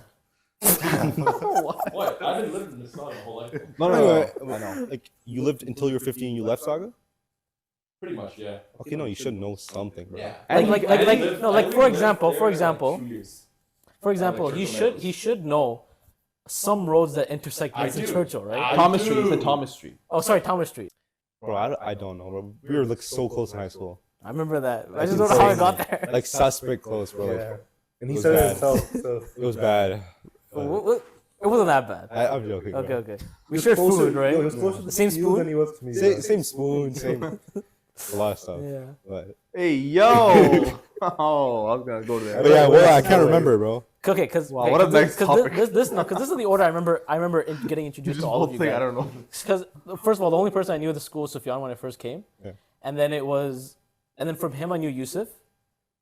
What? I've been living in this my whole life. No, I know. Like you lived until you were 15, you left Saga. Pretty much, yeah. Okay, no, you should know something, bro. Yeah. For example, I like he Churchill should know some roads that intersect I Vincent do. Churchill, right? Thomas Street. He do. said Thomas Street. Oh, sorry, Thomas Street. Bro, I don't know, bro. We were like so close in high school, I remember that. I That's just don't know how I insane. got there. like suspect close, bro. Yeah. And he It was said it bad. himself. So. It was bad. It wasn't that bad. I'm joking. Bro. Okay. We shared food, right? Yo, he was closer The same to you spoon? than he was to me. Same spoon, same a lot of stuff. Yeah. But Hey yo! Oh, I was gonna go there. yeah, well, I can't remember, bro. Okay, because Wow, what a nice topic. This is the order I remember getting introduced to all of you guys. I don't know. Because first of all, the only person I knew at the school was Sufyan when I first came, Yeah. and then from him I knew Yusuf,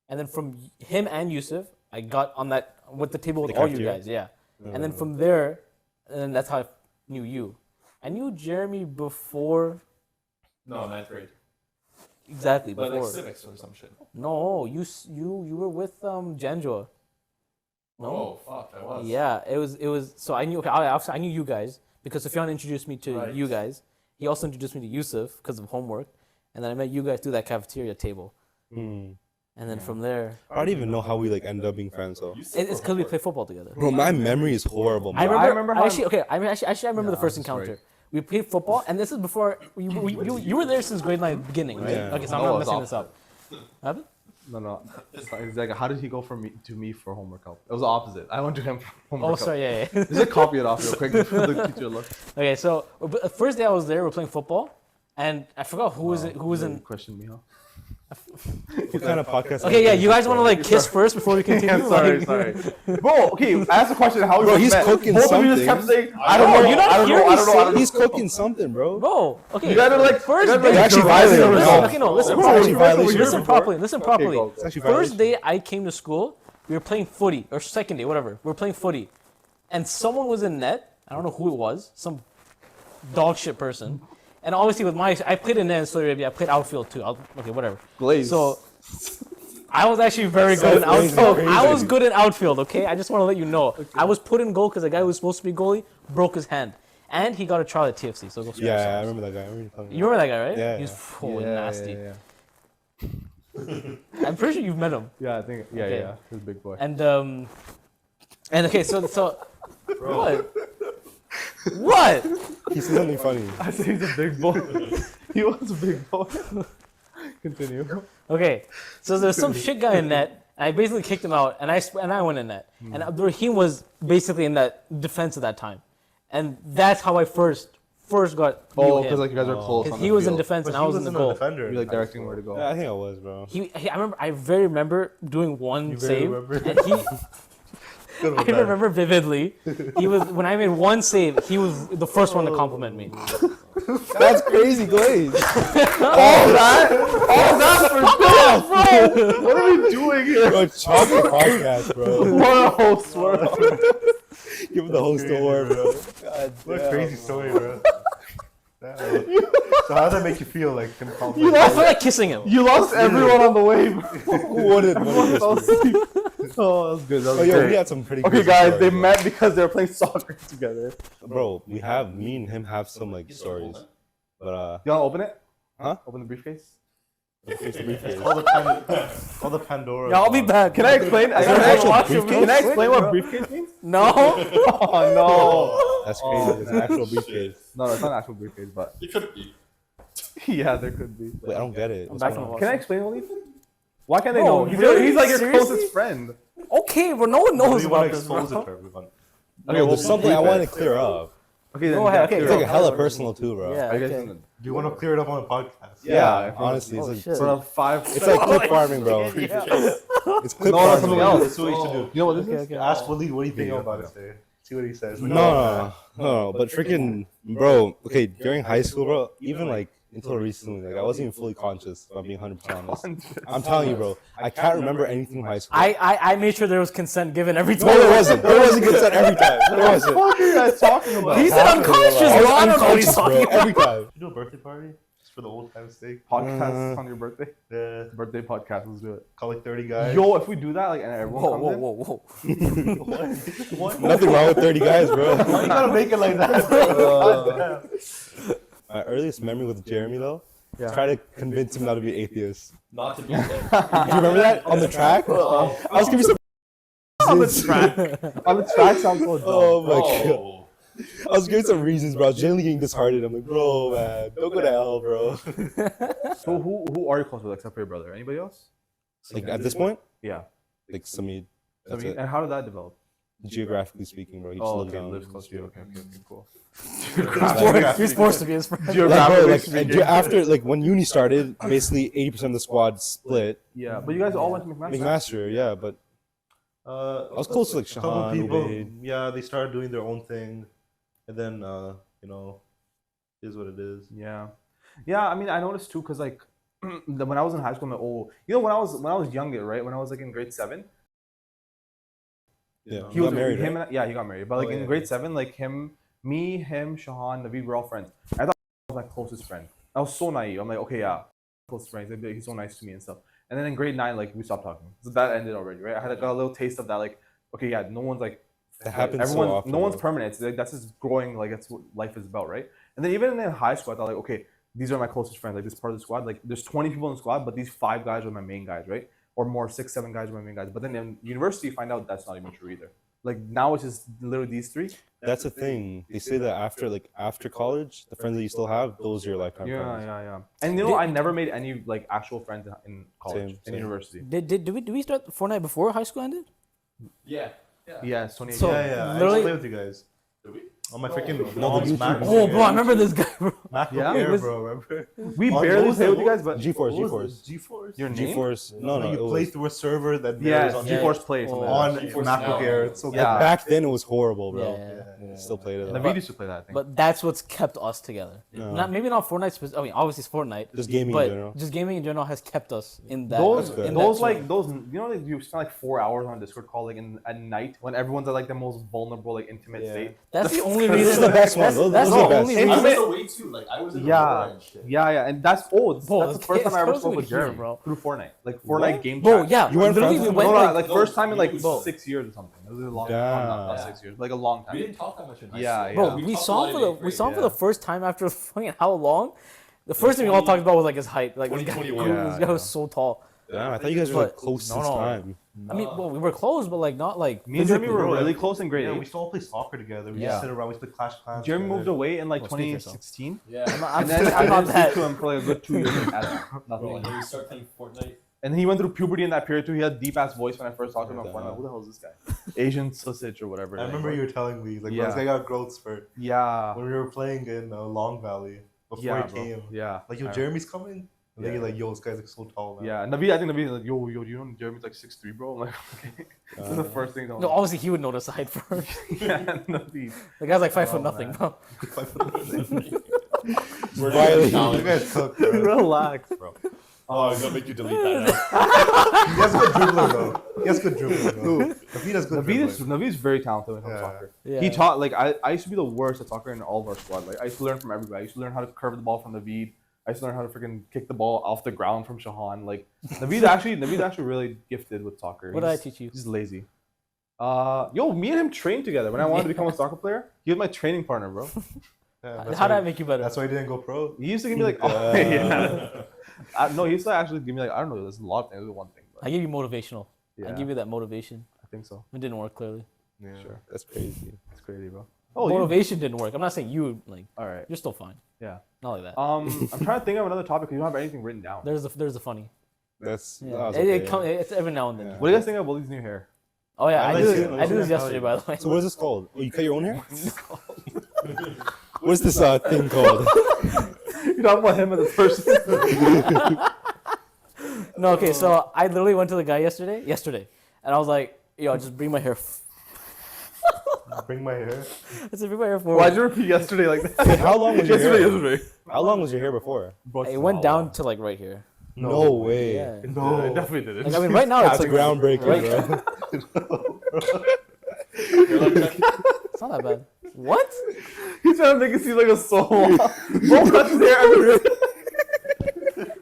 and then from him and Yusuf I got on that with the table with The all you cafeteria? guys, yeah, and then from there, and then that's how I knew you. I knew Jeremy before. No, ninth grade. exactly But like before. civics or some shit. No, you were with Janjua. No. Oh fuck, I was. Yeah, it was. So I knew. Okay, I knew you guys because Sufyan introduced me to Right. you guys. He also introduced me to Yusuf because of homework, and then I met you guys through that cafeteria table. And then from there, I don't even know how we like ended up being friends though. it's because we play football together. Bro, my memory is horrible. I Bro. remember. how- Actually, okay. I remember the first this is encounter. right. We played football, and this is before you were there since grade 9 beginning, right? Yeah. Okay, so I'm No, not it's messing this up. Happened? No. It's like, how did he go from me to me for homework help? It was the opposite. I went to him for homework Oh, help. sorry. Yeah. Just copy it off real quick for the teacher look. Okay, so the first day I was there, we are playing football, and I forgot who was in. Question me, huh? What kind of podcast? Okay, yeah, you guys want to like kiss first before we continue? sorry, Like- sorry. Bro, okay, ask the question. How we Bro, first he's met. cooking Both of you just something. kept saying, I don't know, know, you're not I don't know, hearing I don't know, I don't know. He's cooking something, bro. Bro, okay. You guys are like First you guys are day. like actually violating violating yourself. yourself. Okay, no, listen Bro, properly. actually violation Listen before. properly. Listen properly. go. It's actually First violation. day I came to school, we were playing footy, or second day, whatever. We were playing footy, and someone was in net. I don't know who it was. Some dog shit person. And obviously with I played in net in Saudi Arabia. I played outfield too. Okay, whatever. Glaze. So I was actually very good in Crazy, outfield. crazy. I was good in outfield. Okay, I just want to let you know. I was put in goal because the guy who was supposed to be goalie broke his hand, and he got a trial at TFC. So go screw Yeah, I yourselves. remember that guy. I remember you telling me. You remember that guy, right? Yeah, He's yeah. nasty. Yeah. I'm pretty sure you've met him. Yeah, I think. Yeah, Okay. yeah. He's a big boy. And okay, so what? What? He said something funny. I say he's a big boy. He was a big boy. Continue. Okay, so there's some shit guy in net, and I basically kicked him out, and I went in net, and Abdurrahim was basically in that defense at that time, and that's how I first got. Oh, knew him. because like you guys are close. Because on he the was in field. defense But and I was in the wasn't a goal. defender. You're like directing where to go. Yeah, I think I was, bro. I very remember doing one You very save, remember? and he. Good I with that. remember vividly. He was when I made one save. He was the first one to compliment me. That's crazy, Glaze. What are we doing here? Bro, chocolate podcast, bro. What a host, bro. Give him the host award, bro. God What a damn. crazy story, bro. Damn. So how does that make you feel? Like him calling You I lost feel like kissing him. You lost everyone on the way, bro. Who wouldn't? Oh, that was good. That was Oh, yo, great. we had some pretty. Okay, crazy guys, stories, they bro. met because they were playing soccer together. Bro, me and him have some like stories, but You want to open it? Huh? Open the briefcase? all the Pandora. Yeah, I'll be back. Can I explain? there an actual briefcase? Can I explain what briefcase means? No. Oh that's crazy. It's an actual briefcase. no! No, it's not an actual briefcase, but It could be. yeah, there could be. Wait, I don't get it. What's back going from on? Can I explain what Ethan? Why can't they Bro, know? really? He's like your Seriously? closest friend. Okay, but no one knows You want about to this, bro. expose it to everyone. Okay, No, there's something I want to clear up. Okay, then Go ahead. Okay, It's like a hella personal too, bro. Yeah. Are you guys Okay. gonna- Do you want to clear it up on a podcast? Yeah, honestly, it's Oh, like shit. For 5. it's like clip farming, bro. It's clip No, that's farming. something bro. else. That's what you should do. You know what this Okay, is? okay. Ask Waleed what do you think about it today. See what he says. No, but freaking, bro. Okay, during high school, bro, even like until recently, like I wasn't even fully conscious. If I'm being 100% honest. I'm telling you, bro. I can't remember anything from high school. I made sure there was consent given every time. No, there wasn't. There wasn't consent every time. There wasn't. What are you guys talking about? He said unconscious, I bro. was I don't know what he's unconscious, bro, talking about. every time. Should we do a birthday party just for the old time's sake? Podcast on your birthday? Yeah, Birthday podcast. Let's do it. call like 30 guys. Yo, if we do that, like, and everyone Whoa, comes whoa, whoa, whoa. What? Nothing wrong with 30 guys, bro. You gotta make it like that, bro. My earliest memory with Jeremy, though, Yeah. try to convince him not to be an atheist. Not to be. Do you remember that on the track? I was giving some. on the track. On the track sounds so dumb. Oh my god! Oh. I was giving some reasons, bro. I was genuinely getting disheartened. I'm like, bro, man, don't go to hell, bro. So who are you close with except for your brother? Anybody else? Like at this point, Yeah. like Samid. That's it. And how did that develop? Geographically speaking, bro, he just Oh, lives okay, down. lives close to you. Okay, cool. You're supposed to be his friend. Like, bro, like and after like when uni started, basically 80% of the squad split. Yeah, but you guys all went to McMaster. McMaster, yeah, but I was close to, like, a couple Shahan, people. Ubaid. Yeah, they started doing their own thing, and then you know, it is what it is. Yeah, yeah. I mean, I noticed too, cause like when I was in high school, when I was younger, right? When I was like in grade 7, yeah, he was got married. him. Right? And, yeah, he got married. But like Oh, in yeah, grade yeah. 7, like me, Shahan, Naveed were all friends. I thought he was my closest friend. I was so naive. I'm like, okay, yeah, close friends. They'd be like, he's so nice to me and stuff. And then in grade 9, like we stopped talking. So that ended already, right? I had like a little taste of that. Like, okay, yeah, no one's like That happens everyone. so often. No one's bro. permanent. It's like, that's just growing. Like that's what life is about, right? And then even in high school, I thought like, okay, these are my closest friends. Like this part of the squad. Like there's 20 people in the squad, but these 5 guys are my main guys, right? Or more, 6, 7 guys are my main guys. But then in university, you find out that's not even true either. Like now it's just literally these 3. That's the thing. They say that after college, the friends that you still have, those are your lifetime friends. Yeah. And you know, I never made any like actual friends in college, in Same. university. Did we start Fortnite before high school ended? Yeah. Yeah, it's 28. So- Yeah. I used literally- to play with you guys. Did we? On my freaking No, the mom's MacBook Oh, bro, I Air. remember this guy, bro. MacBook Yeah? Air, It was- bro. Remember? We What barely was play it? with you guys, but GeForce. GeForce. your name? GeForce. No, You it play was, through a server that Yeah, mirrors on yeah. GeForce Play. Oh. on GeForce MacBook Now. Air. It's so Yeah. back then it was horrible, bro. Yeah. Still played it. Naveed used to play that, I think. But that's what's kept us together. No. Maybe not Fortnite. I mean, obviously it's Fortnite. Just gaming but in general. just gaming in general has kept us in that. those, good. in those that like those, you know, like you spend like 4 hours on a Discord call, like at night when everyone's at like the most vulnerable, like intimate Yeah. state. That's the only This reason. is the best one. Those That's are the the best. only It's I reason. was away too. Like I was in the Yeah, and shit. yeah, and that's Bro, that's the first time I ever it's spoke with here, Jeremy, bro. through Fortnite, like Fortnite What? game Bro, chat. yeah. You weren't literally friends we with went No, like, like first time in like Bro. 6 years or something. It was a long Damn. time, not 6 years, like a long We time. didn't talk that much in high Yeah, school. yeah. bro, we talked a saw lot him in for the eighth we grade, saw him for yeah. the first time after fucking how long? The first thing we all talked about was like his height. Like this guy, 2021. this guy was so tall. Damn, I thought you guys were like But- close no, this no. time. I mean, well, we were close, but like not like. Me and Jeremy were Bro, really like- close in grade Yeah, 8. we still play soccer together. We Yeah. just sit around. We play Clash Clans. Jeremy together. moved away in like Well, speak for yourself. 2016, Yeah. and then I'm I not didn't that. speak to him for like a good 2 years. Bro, Nothing. and then we start playing Fortnite. And he went through puberty in that period too. He had deep ass voice when I first talked to him. I'm Yeah. like, who the hell is this guy? Asian sausage or whatever. I remember you were telling me like, bro, Yeah. this guy got growth spurt Yeah. when we were playing in Long Valley before Yeah, he bro. came. Yeah. Like, yo, I- Jeremy's coming. And then Yeah. you're like, yo, this guy's like so tall now. Yeah, Naveed, I think Naveed is like, yo, do you know Jeremy's like 6'3", bro? I'm like, okay. This is the first thing. No, obviously he would notice the height first. Yeah, Naveed. The guy's like 5 foot Oh, nothing, man. bro. Violent. You guys cook, bro. Relax, bro. Oh, I'm gonna make you delete that now. He has good dribbling though. He has good dribbling though. Naveed has good Naveed dribbling. is very talented when it comes to Yeah. soccer. Yeah. He taught, like, I used to be the worst at soccer in all of our squad. Like, I used to learn from everybody. I used to learn how to curve the ball from Naveed. I used to learn how to freaking kick the ball off the ground from Shahan. Like, Naveed actually really gifted with soccer. What did I He's- teach you? He's lazy. Yo, me and him trained together. When I wanted to become a soccer player, he was my training partner, bro. Yeah, How did I make you better? That's why he didn't go pro. He used to give me like, oh, yeah. No, he used to actually give me like, I don't know, there's a lot of things. There's one thing, I but gave you motivational. yeah, I give you that motivation. I think so. It didn't work clearly. Yeah. Sure, That's crazy. it's crazy, bro. Oh, you, Motivation didn't work. I'm not saying you like. all right, You're still fine. yeah. Not like that. I'm trying to think of another topic. 'Cause you don't have anything written down. There's the funny. That's Yeah. that was It okay. come- it's every now and then. Yeah. What do you guys think of Willie's new hair? Oh yeah, I I, like did. it. I did this I yesterday, by the way. So what is this called? Oh, you cut your own hair? What's this thing called? You talking about him as a person? No, okay. So I literally went to the guy yesterday, and I was like, "Yo, just bring my hair." Bring my hair. I said, "Bring my hair forward." Why'd you repeat yesterday like that? Wait, how long was your hair? Yesterday. How long was your hair before? Bro, It went down to like right here. No way. Yeah. No, it definitely didn't. Like I mean, right now it's That's like groundbreaking, right- bro. It's not that bad. What? He's trying to make it seem like a so long. Bro, cuts his hair everywhere.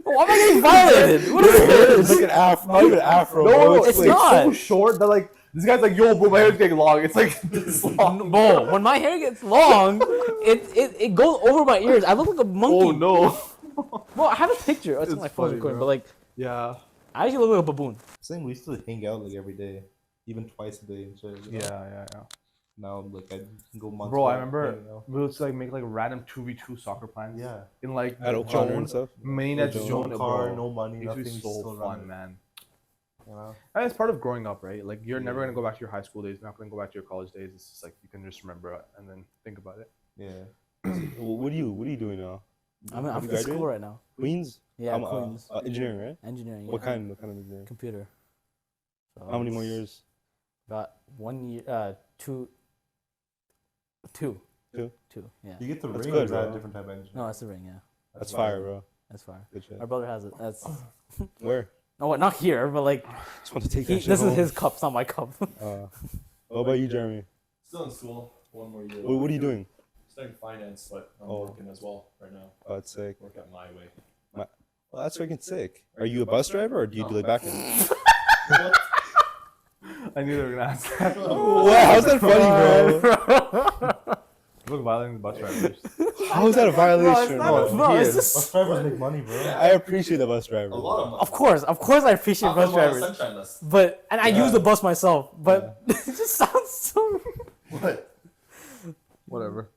Why am I getting violated? What is It's this? like an afro, not even afro, No, bro. it's like, not. so short that like this guy's like, yo, bro, my hair's getting long. It's like this long. Bro, when my hair gets long, it goes over my ears. I look like a monkey. Oh no. Bro, I have a picture. It's on It's my phone funny, recording, bro. but like Yeah. I actually look like a baboon. Saying we used to hang out like every day, even twice a day and shit. You know? Yeah. Now like I can go months. Bro, I without remember hanging out. we would just like make like random 2v2 soccer plans. Yeah. In like At O'Connor and Jones, stuff. Mainnet Jones. Zone, No car, bro. no money, It used to nothing. be Still so running, fun, man. You know? And it's part of growing up, right? Like you're never gonna go back to your high school days. You're not gonna go back to your college days. It's just like you can just remember it and then think about it. Yeah. What are you doing now? I'm Have in you school graduated? right now. Queens? Yeah, I'm, Queens. Engineering, right? Engineering. What yeah. kind? What kind of engineering? Computer. So How many more years? Got 1 year. Two. Two? Yeah. You get the That's ring good, or is that bro. a different type of engine? No, that's the ring. Yeah, That's fire, bro. that's fine. Good shit. Our brother has it. That's. Where? No, what? Not here, but like Just want to take he, that shit this is home. his cup, it's not my cup. What about you, Jeremy? Still in school. One more year. What are you doing? Studying finance, but I'm Oh. working as well right now. Oh, it's sick. Work at my way. Well, that's freaking sick. Are you a bus driver or do you do like back end? I knew they were gonna ask that. Wow, how's that funny, bro? Look, violating the bus drivers. How is that a violation? No, it's Bus just. drivers make money, bro. I appreciate the bus driver. A lot of money. Of course, I appreciate I'm bus on a drivers, sunshine list. but I use the bus myself. But it just sounds so. What? Whatever.